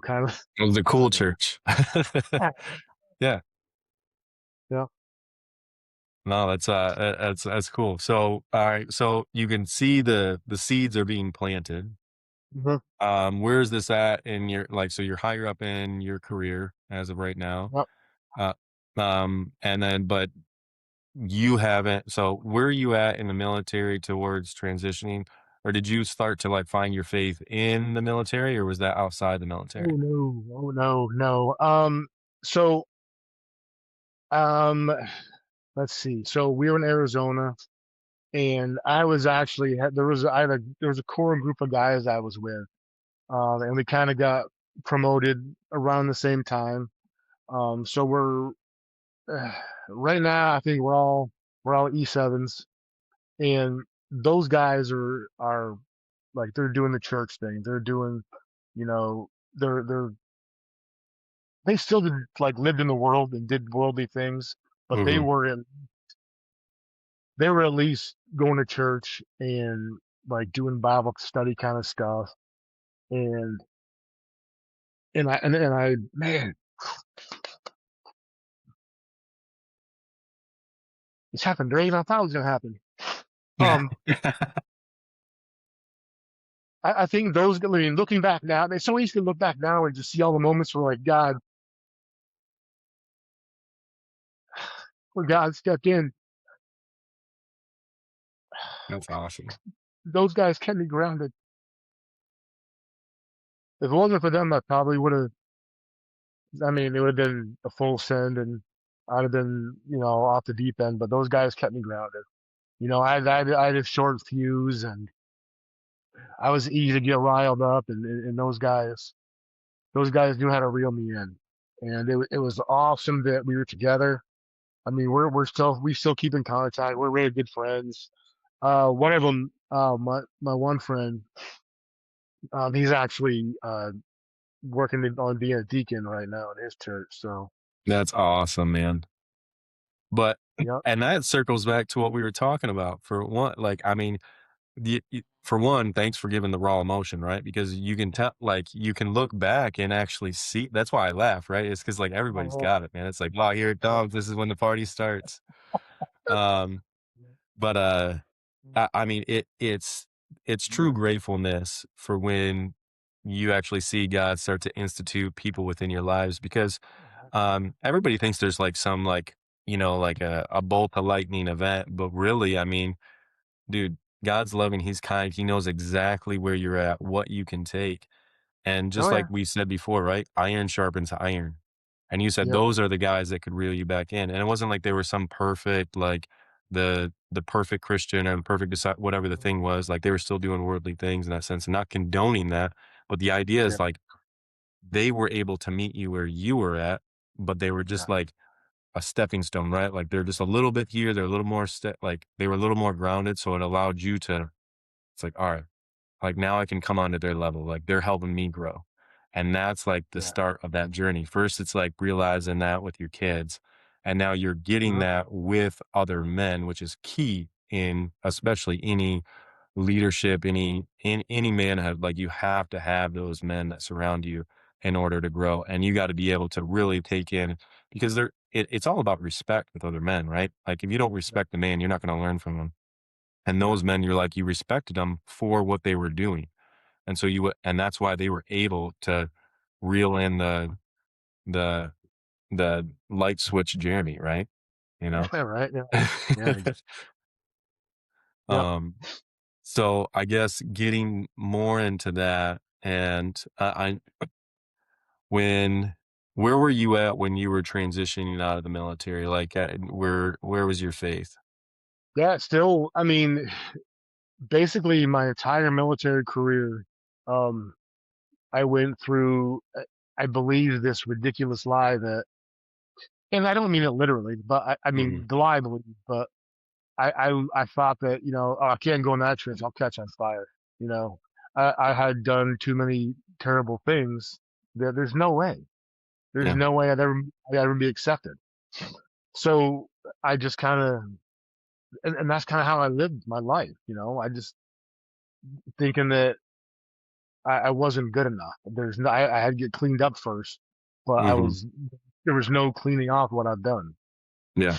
Kind of, It was a I was cool like, church. Yeah. yeah, No, that's cool. So, all right, so you can see the seeds are being planted. hmm Where's this at in your like so you're higher up in your career as of right now. yep. Uh and then but you haven't so where are you at in the military towards transitioning? Or did you start to like find your faith in the military or was that outside the military? Oh no, oh no, no. So, um, let's see. So we were in Arizona. and I was actually there was there was a core group of guys I was with, and we kind of got promoted around the same time. So we're right now. I think we're all E7s, and those guys are like they're doing the church thing. They're doing, you know, they still did, like lived in the world and did worldly things, but Hmm. they were at least going to church and like doing Bible study kind of stuff. And and I man, it's happened right. I thought it was gonna happen. Um, I think those. I mean, looking back now, it's so easy to look back now and just see all the moments where God stepped in. That's awesome. Those guys kept me grounded. If it wasn't for them, I probably would have. I mean, it would have been a full send, and I'd have been, off the deep end. But those guys kept me grounded. I had a short fuse, and I was easy to get riled up, and those guys knew how to reel me in, and it was awesome that we were together. I mean, we still keep in contact. We're really good friends. One of them, my one friend, he's actually working on being a deacon right now in his church. So, That's awesome, man. But yep. and that circles back to what we were talking about. For one, like, I mean, for one, thanks for giving the raw emotion, right? Because you can tell, like, you can look back and actually see. That's why I laugh, right? It's because like everybody's Uh-huh. got it, man. It's like, wow, here it comes. This is when the party starts. Um, but I mean, it's true gratefulness for when you actually see God start to institute people within your lives because everybody thinks there's like some like like a bolt of lightning event, but really, I mean, dude, God's loving, He's kind, He knows exactly where you're at, what you can take. And Oh just yeah. like we said before, right? Iron sharpens iron. And you said Yep. those are the guys that could reel you back in. And it wasn't like they were some perfect, like the perfect Christian or the perfect whatever the thing was. Like they were still doing worldly things in that sense and not condoning that. But the idea Yeah. is like they were able to meet you where you were at, but they were Yeah. just like a stepping stone, right? Like they're just a little bit here, they're a little more like they were a little more grounded. So it allowed you to, it's like, all right, like now I can come onto their level. Like they're helping me grow. And that's like the Yeah. start of that journey. First, it's like realizing that with your kids. And now you're getting Mhm. that with other men, which is key in especially any leadership, in any manhood. Like you have to have those men that surround you in order to grow. And you got to be able to really take in because it's all about respect with other men, right? Like if you don't Yeah. respect the man, you're not going to learn from them. And Yeah. those men, you're like, you respected them for what they were doing. And so and that's why they were able to reel in the, the light switch Jeremy, right? You know? Yeah. Right. Yeah. Yeah. Yep. um, so I guess getting more into that and when, where were you at when you were transitioning out of the military? Like, where was your faith? Yeah. Still, I mean, basically my entire military career, um, I went through, I believe this ridiculous lie that, and I don't mean it literally, but I Hmm. mean the lie I believe, but I thought that, oh, I can't go in that church, I'll catch on fire. You know, I had done too many terrible things that there's Yeah. no way I'd ever be accepted. So I just kind of, and that's kind of how I lived my life. I just thinking that I wasn't good enough. I had to get cleaned up first, but Hmm. there was no cleaning off what I've done. Yeah.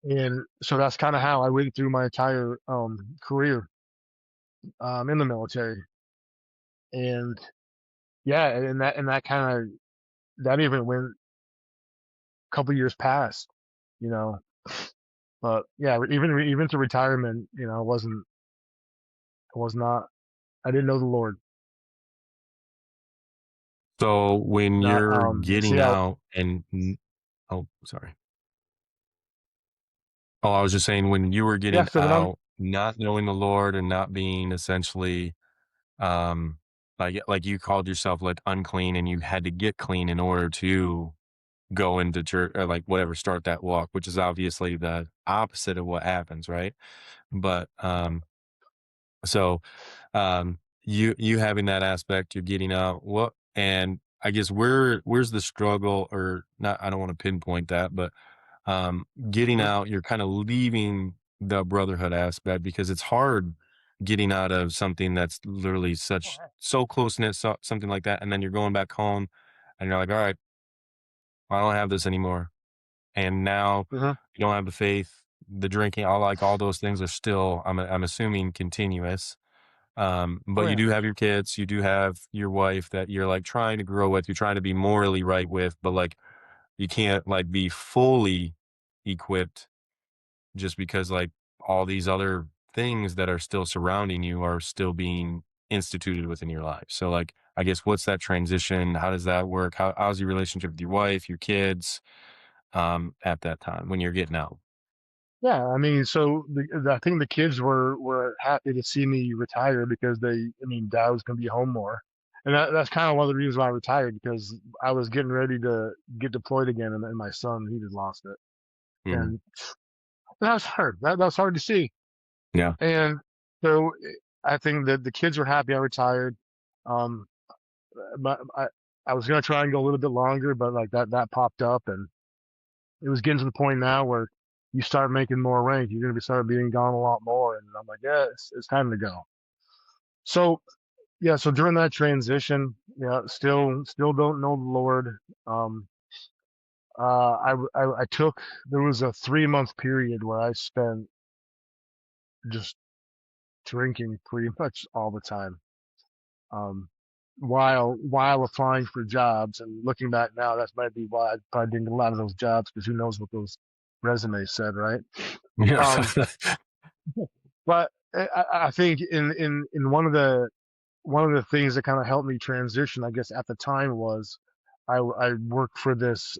And so that's kind of how I went through my entire career in the military. And yeah, and that kind of that even went a couple years past, you know. But yeah, even to retirement, I was not, I didn't know the Lord. So when Not you're so getting yeah, out and oh, sorry. Oh, I was just saying when you were yeah. getting So when I'm out. not knowing the Lord and not being essentially, um, like you called yourself like unclean and you had to get clean in order to go into church or like whatever, start that walk, which is obviously the opposite of what happens, right? But so you having that aspect, you're getting out. What and I guess where's the struggle or not? I don't want to pinpoint that, but getting Mhm. out, you're kind of leaving the brotherhood aspect because it's hard getting out of something that's literally such so close knit, something like that, and then you're going back home, and you're like, all right, I don't have this anymore, and now Mhm. you don't have the faith, the drinking, all those things are still, I'm assuming, continuous. Oh But you yeah. do have your kids, you do have your wife that you're like trying to grow with, you're trying to be morally right with, but like you can't like be fully equipped just because like all these other things that are still surrounding you are still being instituted within your life. So like I guess what's that transition? How does that work? How's your relationship with your wife, your kids, at that time when you're getting out? Yeah, I mean, so I think the kids were happy to see me retire because I mean, Dad was gonna be home more, and that's kind of one of the reasons why I retired because I was getting ready to get deployed again, and then my son he just lost it, Mhm. and that was hard. That was hard to see, Yeah. and so I think that the kids were happy I retired. Um, but I was gonna try and go a little bit longer, but like that popped up, and it was getting to the point now where you start making more rank, you're going to be start being gone a lot more. And I'm like, yeah, it's time to go. So yeah, so during that transition, yeah, still don't know the Lord. Um, I took there was a 3 month period where I spent just drinking pretty much all the time. Um, while applying for jobs and looking back now, that might be why I probably didn't get a lot of those jobs because who knows what those resumes said, right? Yeah. Um, But I think in one of the things that kind of helped me transition, I guess at the time was I worked for this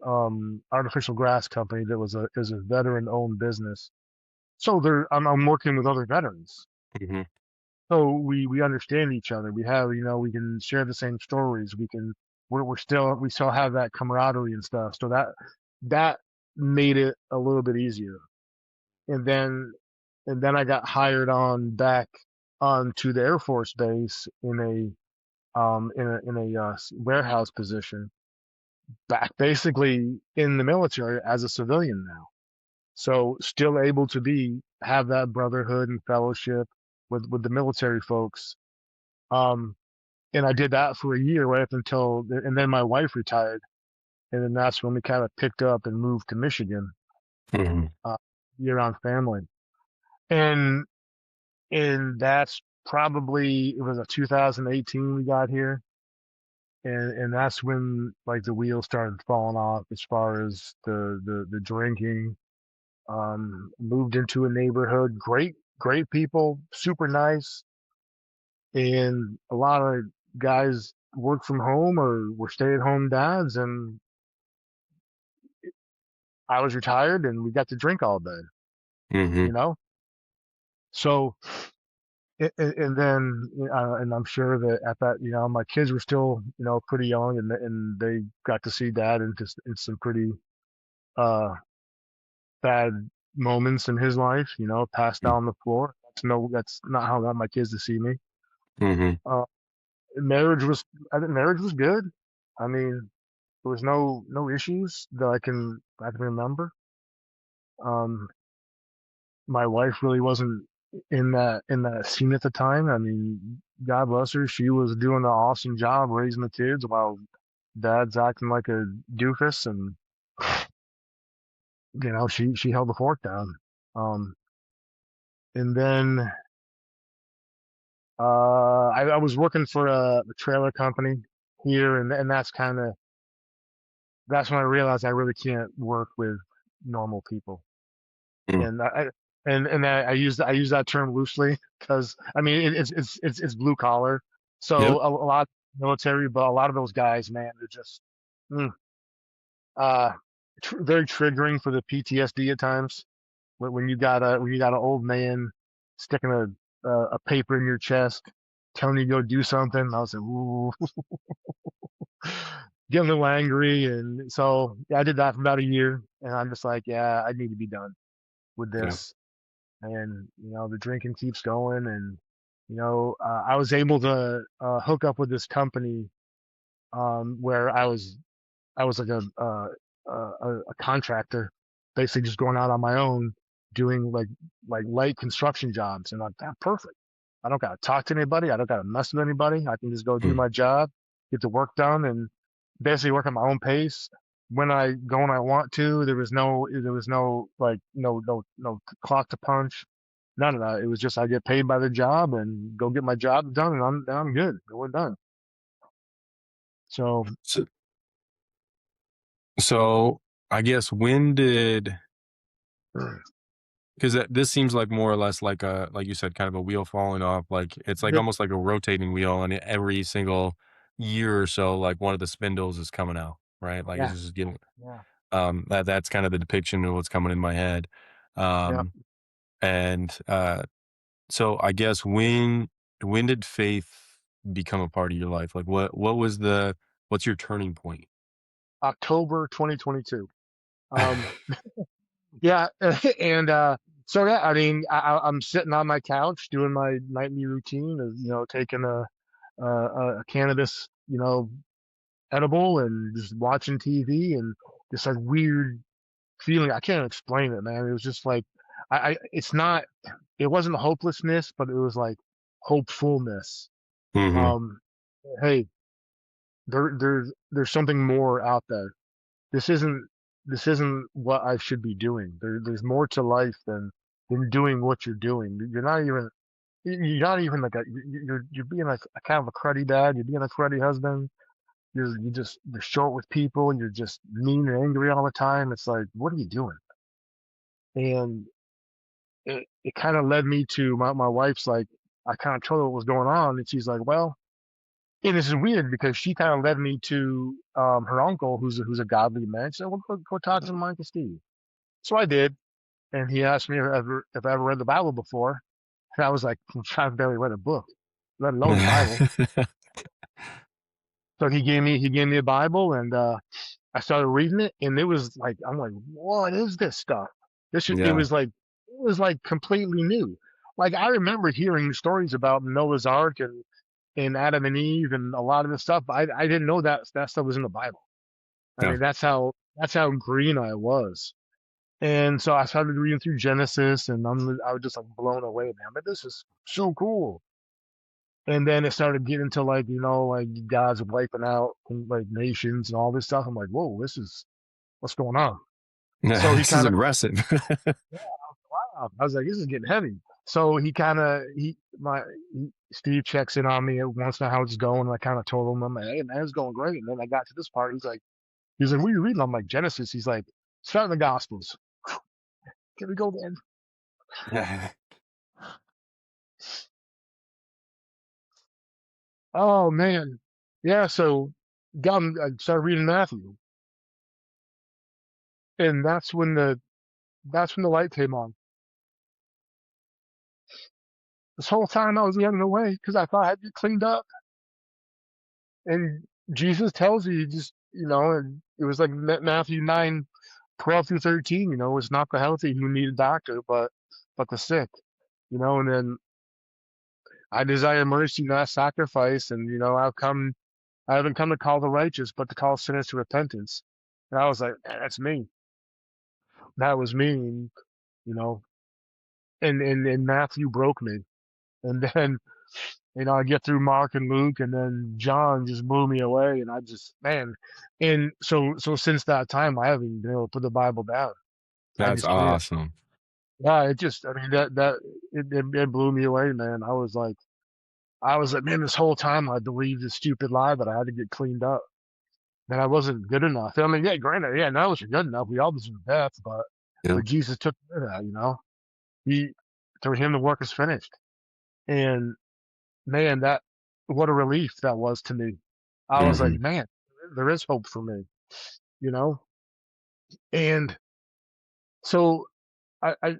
artificial grass company that was a veteran owned business. So I'm working with other veterans. Mhm. So we understand each other. We have we can share the same stories. We still have that camaraderie and stuff. So that made it a little bit easier. And then I got hired on back onto the Air Force base in a warehouse position, back basically in the military as a civilian now. So still able to be have that brotherhood and fellowship with the military folks. Um, and I did that for a year right up until and then my wife retired, and then that's when we kind of picked up and moved to Michigan, Mhm. uh, year on family. And that's probably it was a 2018 we got here, and that's when like the wheels started falling off as far as the drinking. Moved into a neighborhood, great people, super nice, and a lot of guys work from home or were stay-at-home dads, and I was retired, and we got to drink all day, Mhm. you know. So and then and I'm sure that at that my kids were still pretty young, and they got to see dad in some pretty uh bad moments in his life, passed out on the floor. That's not how I want my kids to see me. Mhm. uh marriage was I think marriage was good. I mean, there was no issues that I can remember. um my wife really wasn't in that scene at the time. I mean, God bless her. She was doing an awesome job raising the kids while dad's acting like a doofus, and she held the fort down. Um, and then I was working for a trailer company here, and that's when I realized I really can't work with normal people. Mm. And I use that term loosely because I mean it's blue collar, Yep. so a lot military, but a lot of those guys, man, they're just mm, uh very triggering for the PTSD at times when you got an old man. sticking a paper in your chest, telling you to go do something. I was like, ooh, getting a little angry, and so yeah, I did that for about a year, and I'm just like, yeah, I need to be done with Yeah. this. And the drinking keeps going, and I was able to hook up with this company where I was like a contractor, basically just going out on my own, doing like light construction jobs, and I'm like, perfect. I don't gotta talk to anybody. I don't gotta mess with anybody. I can just go do Mm. my job, get the work done, and basically work at my own pace. When I go when I want to, there was no like no clock to punch, none of that. It was just I get paid by the job and go get my job done, and I'm good. We're done. So So, so I guess when did, because this seems like more or less like a, like you said, kind of a wheel falling off. Like it's like the, almost like a rotating wheel, and every single year or so, like one of the spindles is coming out, right? Like it's yeah, just getting, yeah, that's kind of the depiction of what's coming in my head. yeah. Um, and so I guess when did faith become a part of your life? Like what was the, what's your turning point? October 2022. Um, yeah, and so yeah, I mean, I'm sitting on my couch doing my nightly routine of taking a cannabis edible and just watching TV and this like weird feeling. I can't explain it, man. It was just like it's not. It wasn't hopelessness, but it was like hopefulness. Hmm. Um, hey, there's something more out there. this isn't this isn't what I should be doing. There's more to life than doing what you're doing. You're not even like you're being like a kind of a cruddy dad. You're being a cruddy husband. You're short with people. You're just mean and angry all the time. It's like, what are you doing? And it kind of led me to my wife's like, I kind of told her what was going on, and she's like, well, and this is weird because she kind of led me to her uncle, who's a godly man. She said, well, go talk to my Uncle Steve. So I did, and he asked me if I ever read the Bible before, and I was like, I've barely read a book, let alone the Bible. So he gave me a Bible, and I started reading it, and it was like I'm like, what is this stuff? It Yeah. was like completely new. Like I remember hearing stories about Noah's Ark and Adam and Eve and a lot of this stuff. But I didn't know that stuff was in the Bible. I Yeah. mean, that's how green I was. And so I started reading through Genesis, and I was just like blown away, man. But this is so cool. And then it started getting to like like God's wiping out like nations and all this stuff. I'm like, whoa, this is what's going on. So he This is kind of aggressive. wow. I was like, this is getting heavy. So he kind of Steve checks in on me once in how it's going. And I kind of told him, I'm like, hey man, it's going great. And then I got to this part. He's like, what are you reading? I'm like, Genesis. He's like, start in the Gospels. Here we go, man. Oh man, yeah. So I started reading Matthew, and that's when the light came on. This whole time I was getting away because I thought I'd get cleaned up, and Jesus tells you just and it was like Matthew 9:12 through 13. It's not the healthy who need a doctor, but the sick. And then I desire mercy, not sacrifice, and I haven't come to call the righteous, but to call sinners to repentance. And I was like, man, that's me. That was me. And, you know, and Matthew broke me. And then, I get through Mark and Luke, and then John just blew me away. And I just, man. And so since that time, I haven't been able to put the Bible down. I That's just can't. awesome. Yeah, I mean, it blew me away, man. I was like, man, this whole time I believed this stupid lie that I had to get cleaned up, that I wasn't good enough. I mean, yeah, granted, yeah, none of us are good enough. We all deserve death, but Yeah. Jesus took care of that. He through him the work is finished. And man, that what a relief that was to me. I was like, Hmm. man, there is hope for me, you know? And so I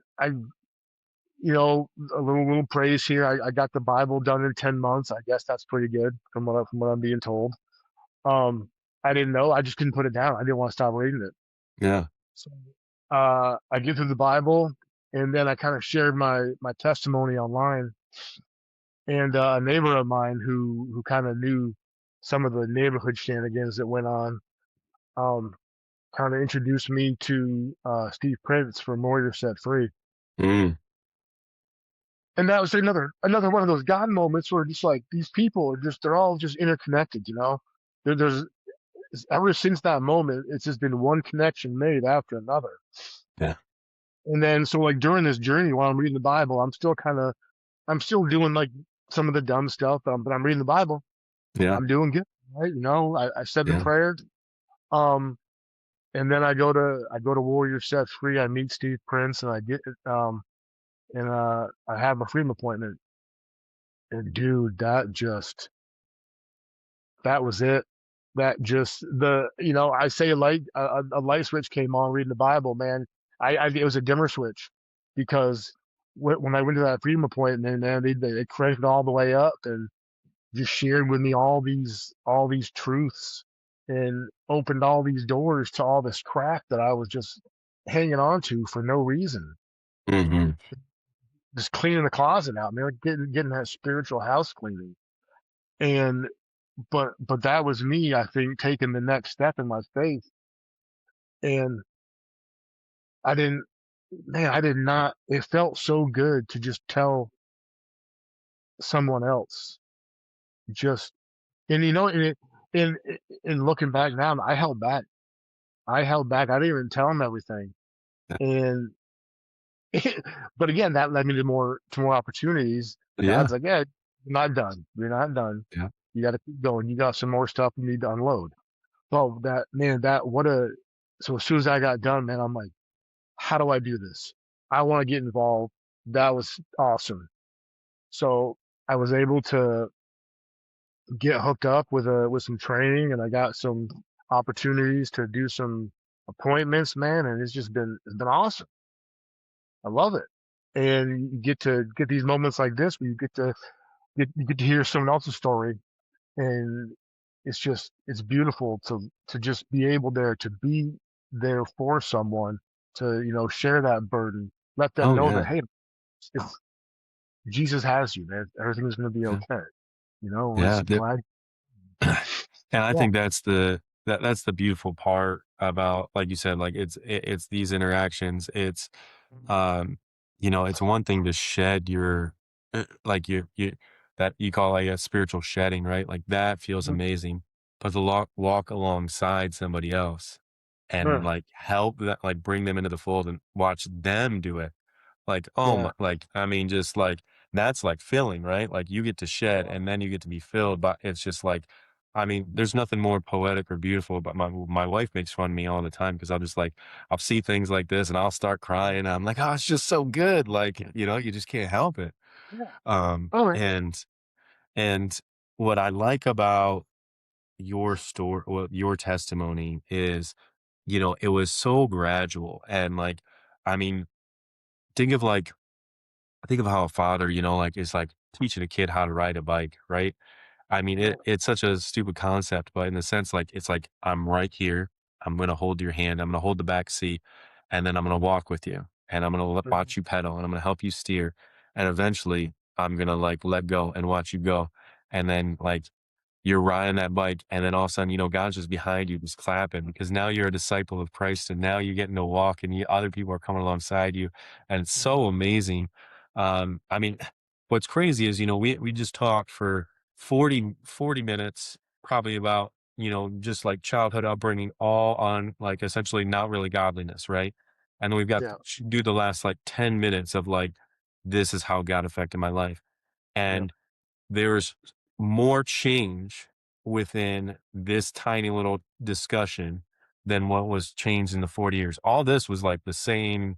a little praise here. I got the Bible done in 10 months. I guess that's pretty good from what I'm being told. Um, I didn't know. I just couldn't put it down. I didn't want to stop reading it. Yeah. So I get through the Bible, and then I kind of shared my testimony online. And a neighbor of mine who kind of knew some of the neighborhood shenanigans that went on, um, kind of introduced me to Steve Prince from Warrior Set Free. Mm. And that was another one of those God moments where just like these people are just they're all just interconnected, you know. There's ever since that moment, it's just been one connection made after another. Yeah. And then so like during this journey while I'm reading the Bible, I'm still doing like some of the dumb stuff, but I'm reading the Bible. Yeah. I'm doing good, right? I said the Yeah. prayer, um, and then I go to Warrior Set Free. I meet Steve Prince, and I have a freedom appointment. And dude, that was it. That just the I say a light switch came on reading the Bible, man. It was a dimmer switch because when I went to that freedom appointment, man, they cranked it all the way up and just shared with me all these truths and opened all these doors to all this crap that I was just hanging on to for no reason. Hmm. Just cleaning the closet out, man, like getting that spiritual house cleaning. And but that was me, I think, taking the next step in my faith. And I didn't man, I did not it felt so good to just tell someone else. Just and in in looking back now, I held back. I held back. I didn't even tell him everything. And but again, that led me to more opportunities. Yeah. God's like, yeah, you're not done. You're not done. Yeah. You got to keep going. You got some more stuff you need to unload. So that man, that what a so as soon as I got done, man, I'm like, how do I do this? I want to get involved. That was awesome. So I was able to get hooked up with some training, and I got some opportunities to do some appointments, man, and it's been awesome. I love it. And you get to get these moments like this where you get to hear someone else's story, and it's beautiful to just be able there to be there for someone to share that burden, let them Oh know that yeah. hey, it's Jesus has you, man. Everything's gonna be Yeah. okay. It's Yeah. glad. And I Yeah, think that's the beautiful part about, like you said, like it's these interactions. It's um, it's one thing to shed your like you that you call like a spiritual shedding, right? Like that feels mhm, amazing. But to walk alongside somebody else and sure. like help that, like bring them into the fold and watch them do it. Like, oh Yeah, my, like, I mean, just like that's like filling, right? Like you get to shed and then you get to be filled, but it's just like, I mean, there's nothing more poetic or beautiful. But my wife makes fun of me all the time because I'll just like I'll see things like this and I'll start crying. I'm like, oh, it's just so good. Like, you just can't help it. yeah. Um, All right. and and what I like about your story, well, your testimony is, it was so gradual and like, I mean, think of like think of how a father, like is like teaching a kid how to ride a bike, right? I mean, Right. it's such a stupid concept, but in the sense, like, it's like, I'm right here. I'm going to hold your hand. I'm going to hold the back seat and then I'm going to walk with you and I'm going to Mhm. watch you pedal and I'm going to help you steer. And eventually I'm going to like let go and watch you go. And then like you're riding that bike, and then all of a sudden, God's just behind you, just clapping because now you're a disciple of Christ, and now you're getting to walk, and other people are coming alongside you, and it's so amazing. I mean, what's crazy is, we just talked for 40 minutes, probably about, just like childhood upbringing, all on like essentially not really godliness, right? And then we've got Yeah. do the last like 10 minutes of like, this is how God affected my life. Yeah. And there's more change within this tiny little discussion than what was changed in the 40 years. All this was like the same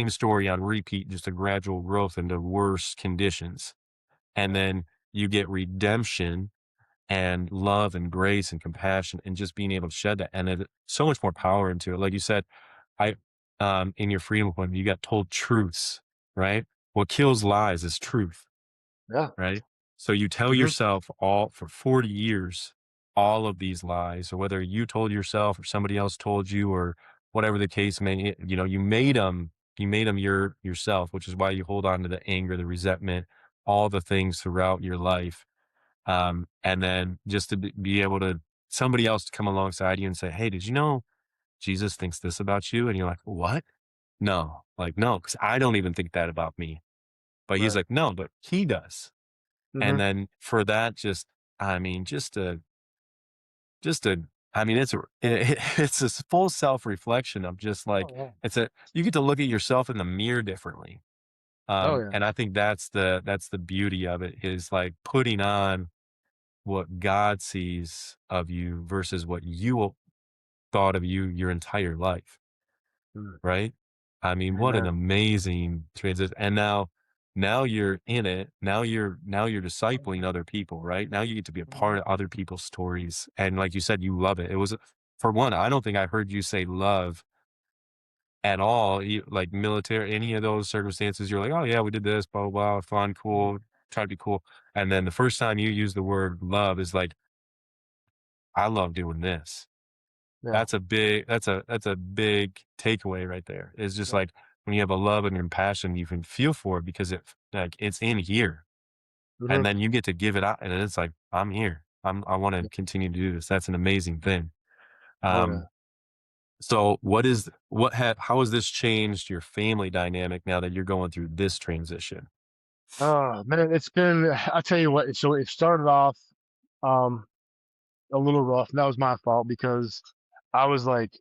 story on repeat, just a gradual growth into worse conditions. And then you get redemption and love and grace and compassion and just being able to shed that. And it so much more power into it. Like you said, I in your freedom appointment, you got told truths, right? what kills lies is truth, Yeah. right? So you tell Hmm. yourself all for 40 years, all of these lies, or whether you told yourself or somebody else told you, or whatever the case may, you made them yourself, which is why you hold on to the anger, the resentment, all the things throughout your life. And then just to be able to, somebody else to come alongside you and say, hey, did you know Jesus thinks this about you? And you're like, what? No, like, no, because I don't even think that about me. But he's Right. like, no, but he does. And Hmm. then for that, just, I mean, just a, I mean, it's this full self reflection of just Oh like, yeah. you get to look at yourself in the mirror differently. Oh yeah. And I think that's the beauty of it, is like putting on what God sees of you versus what you thought of you your entire life. Mm. Right? I mean, what an Amen. amazing transition. And now you're in it. Now you're discipling other people, right? Now you get to be a Mhm. part of other people's stories. And like you said, you love it. It was, for one, I don't think I heard you say love at all. Like military, any of those circumstances, you're like, oh yeah, we did this, blah, blah, blah, fun, cool, try to be cool. And then the first time you use the word love is like, I love doing this. Yeah. That's a big takeaway right there. It's just Yeah. like when you have a love and compassion, you can feel for it because it's in here, and Hmm. then you get to give it out, and it's like, I'm here. I want to continue to do this. That's an amazing thing. Oh yeah. Um, so how has this changed your family dynamic now that you're going through this transition? Oh man, it's been. I tell you what. So it started off um a little rough. And that was my fault because I was like,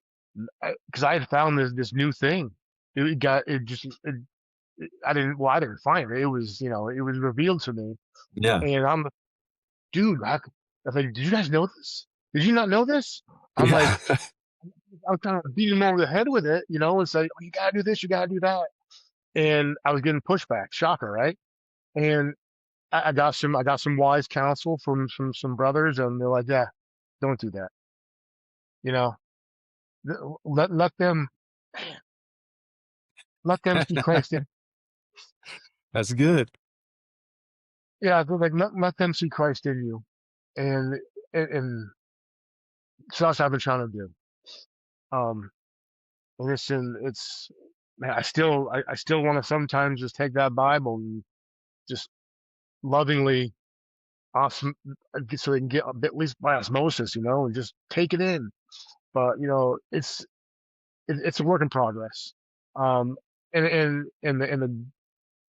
because I had found this new thing. It got it just. I didn't. Well, I didn't find it. It was it was revealed to me, Yeah. and I'm like, dude. I was like, did you guys know this? Did you not know this? I'm like, Yeah. I'm kind of beating him over the head with it, and say, oh, you gotta do this, you gotta do that. And I was getting pushback, shocker, right? And I got some wise counsel from some brothers, and they're like, yeah, don't do that. You know, let them see Christ in. That's good. Yeah, they're like let them see Christ in you, and so that's what I've been trying to do. Um, and it's man, I still want to sometimes just take that Bible and just lovingly osm- so they can get a bit at least by osmosis, and just take it in. But it's a work in progress. Um, and the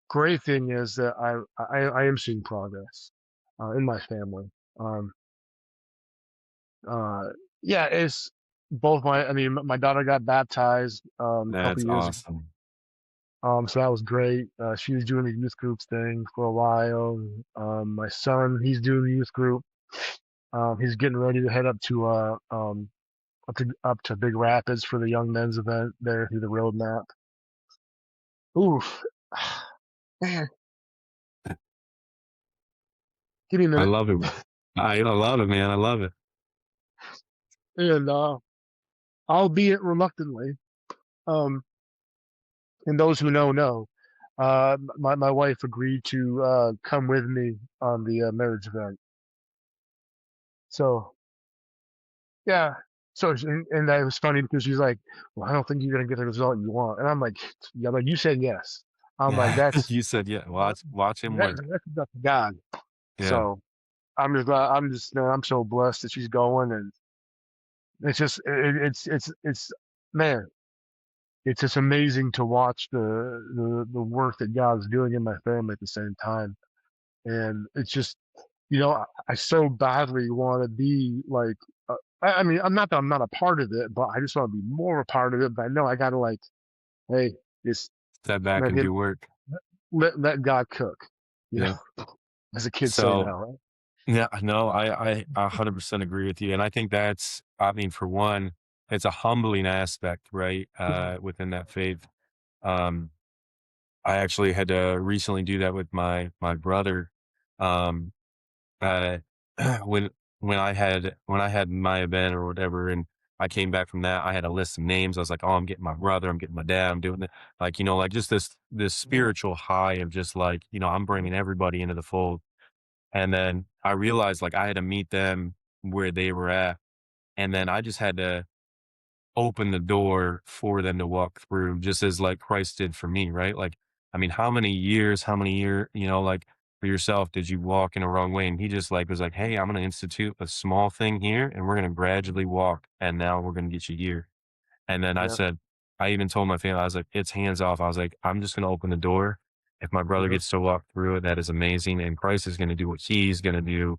great thing is that I am seeing progress in my family. Um, uh, yeah, it's both my. I mean, my daughter got baptized a couple That's years ago. awesome. So that was great. She was doing the youth groups thing for a while. My son, he's doing the youth group. He's getting ready to head up to Big Rapids for the young men's event there through the roadmap. Oof, man, give me a I minute. love it. I love it, man. I love it. And albeit reluctantly, um, and those who know, my wife agreed to come with me on the marriage event. So yeah, and that was funny because she's like, "Well, I don't think you're gonna get the result you want," and I'm like, "Yeah, like you said yes." I'm like, Yeah. "That's You said, yeah. Watch him that, work. that's up to God." Yeah. So I'm just glad. Man, I'm so blessed that she's going, and it's just it's man, it's just amazing to watch the work that God's doing in my family at the same time, and it's just I so badly want to be like. I mean, I'm not that I'm not a part of it, but I just want to be more a part of it. But I know I gotta like, hey, just Step back let and him do work. let God cook, you Yeah. know, as the kids say So, now, right? yeah, no, I 100% agree with you. And I think that's, I mean, for one, it's a humbling aspect, right? Mhm. Within that faith. Um, I actually had to recently do that with my brother. Um, uh, when when I had my event or whatever, and I came back from that. I had a list of names. I was like, oh, I'm getting my brother. I'm getting my dad. I'm doing it. Like, like just this spiritual high of just like, I'm bringing everybody into the fold. And then I realized like I had to meet them where they were at. And then I just had to open the door for them to walk through just as like Christ did for me, right? Like, I mean, how many year, like for yourself, did you walk in a wrong way? And he just like was like, hey, I'm going to institute a small thing here and we're going to gradually walk. And now we're going to get you here. And then Yep. I even told my family, I was like, it's hands off. I was like, I'm just going to open the door. If my brother Mhm. gets to walk through it, that is amazing. And Christ is going to do what he's going to do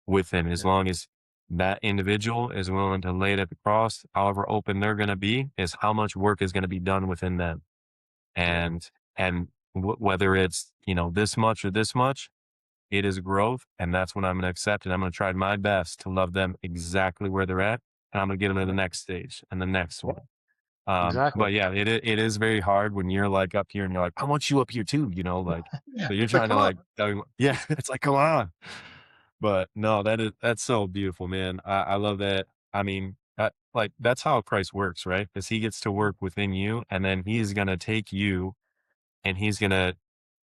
with him as Yeah. long as that individual is willing to lay it at the cross, however open they're going to be, is how much work is going to be done within them. Yeah. And whether it's, this much or this much, it is growth. And that's what I'm going to accept. And I'm going to try my best to love them exactly where they're at. And I'm going to get them to the Yeah. next stage and the next Yeah. one. Exactly. But yeah, it is very hard when you're like up here and you're like, I want you up here too, like, Yeah. so you're It's like, trying to come on. like, yeah, it's like, come on. But no, that's so beautiful, man. I love that. I mean, like that's how Christ works, right? Because he gets to work within you and then he's going to take you and he's going to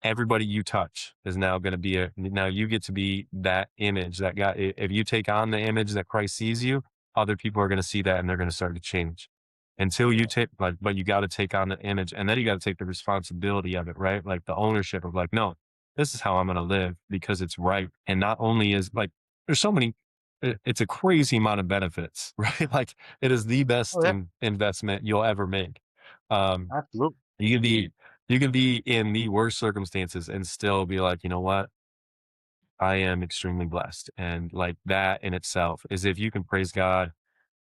everybody you touch is now going to be now you get to be that image that guy. If you take on the image that Christ sees you, other people are going to see that and they're going to start to change until you Yeah. take like, but you got to take on the image and then you got to take the responsibility of it, right? Like the ownership of like, no, this is how I'm going to live because it's right. And not only is like, there's so many, it's a crazy amount of benefits, right? Like it is the Oh, best yeah. investment you'll ever make. Um, Absolutely. you can be you can be in the worst circumstances and still be like, "You know what? I am extremely blessed." And like that in itself is if you can praise God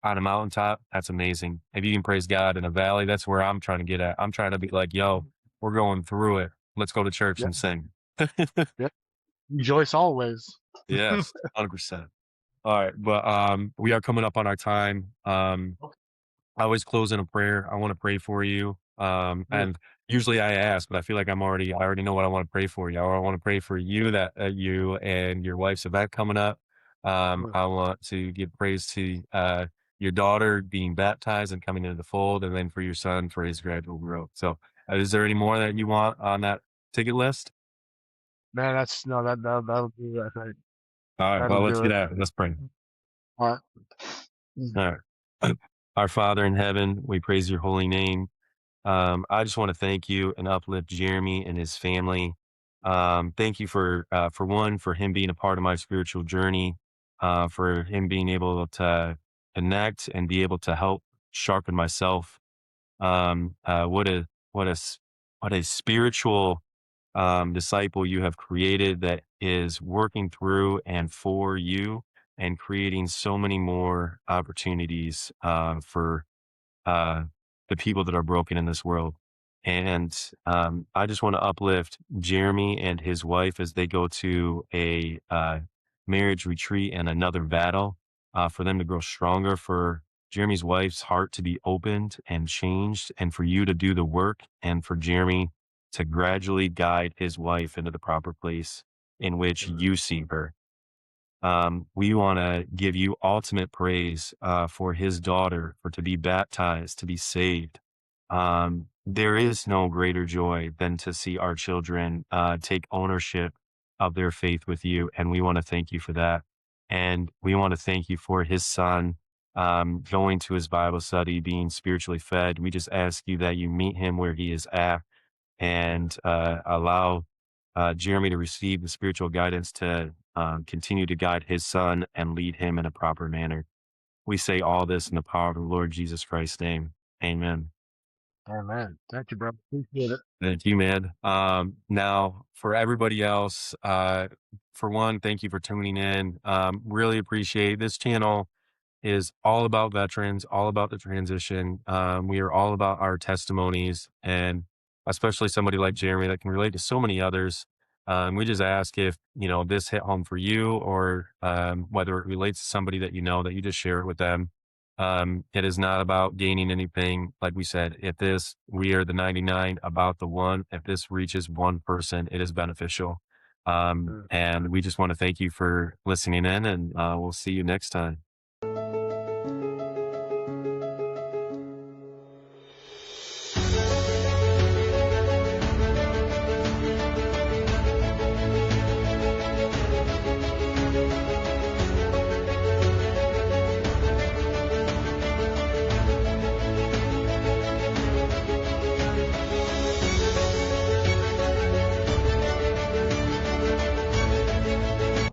on a mountaintop, that's amazing. If you can praise God in a valley, that's where I'm trying to get at. I'm trying to be like, "Yo, we're going through it. Let's go to church Yeah. and sing." Yeah. Rejoice always. Yes, 100%. All right, but we are coming up on our time. Okay. I always close in a prayer. I want to pray for you. Yeah. And usually I ask, but I feel like I already know what I want to pray for you. Or I want to pray for you that you and your wife's event coming up. Yeah. I want to give praise to your daughter being baptized and coming into the fold, and then for your son for his gradual growth. So, is there any more that you want on that ticket list? Man, that's no, that'll do it, I think. All right, That'll well, let's do get it. at it. Let's pray. All right. Mm. All right. Our Father in heaven, we praise your holy name. I just want to thank you and uplift Jeremy and his family. Thank you for one, for him being a part of my spiritual journey, for him being able to connect and be able to help sharpen myself. What what a, s- what a spiritual disciple you have created that is working through and for you and creating so many more opportunities for uh, the people that are broken in this world. And I just want to uplift Jeremy and his wife as they go to a marriage retreat and another battle for them to grow stronger, for Jeremy's wife's heart to be opened and changed, and for you to do the work, and for Jeremy to gradually guide his wife into the proper place in which you see her. We want to give you ultimate praise for his daughter, for to be baptized, to be saved. There is no greater joy than to see our children take ownership of their faith with you. And we want to thank you for that. And we want to thank you for his son going to his Bible study, being spiritually fed. We just ask you that you meet him where he is at and allow Jeremy to receive the spiritual guidance to continue to guide his son and lead him in a proper manner. We say all this in the power of the Lord Jesus Christ's name. Amen. Amen. Thank you, bro. Appreciate it. Thank you, man. Now, for everybody else, for one, thank you for tuning in. Really appreciate this channel is all about veterans, all about the transition. We are all about our testimonies and especially somebody like Jeremy that can relate to so many others. We just ask if, this hit home for you or whether it relates to somebody that that you just share it with them. It is not about gaining anything. Like we said, we are the 99 about the one. If this reaches one person, it is beneficial. Mm. And we just want to thank you for listening in and we'll see you next time.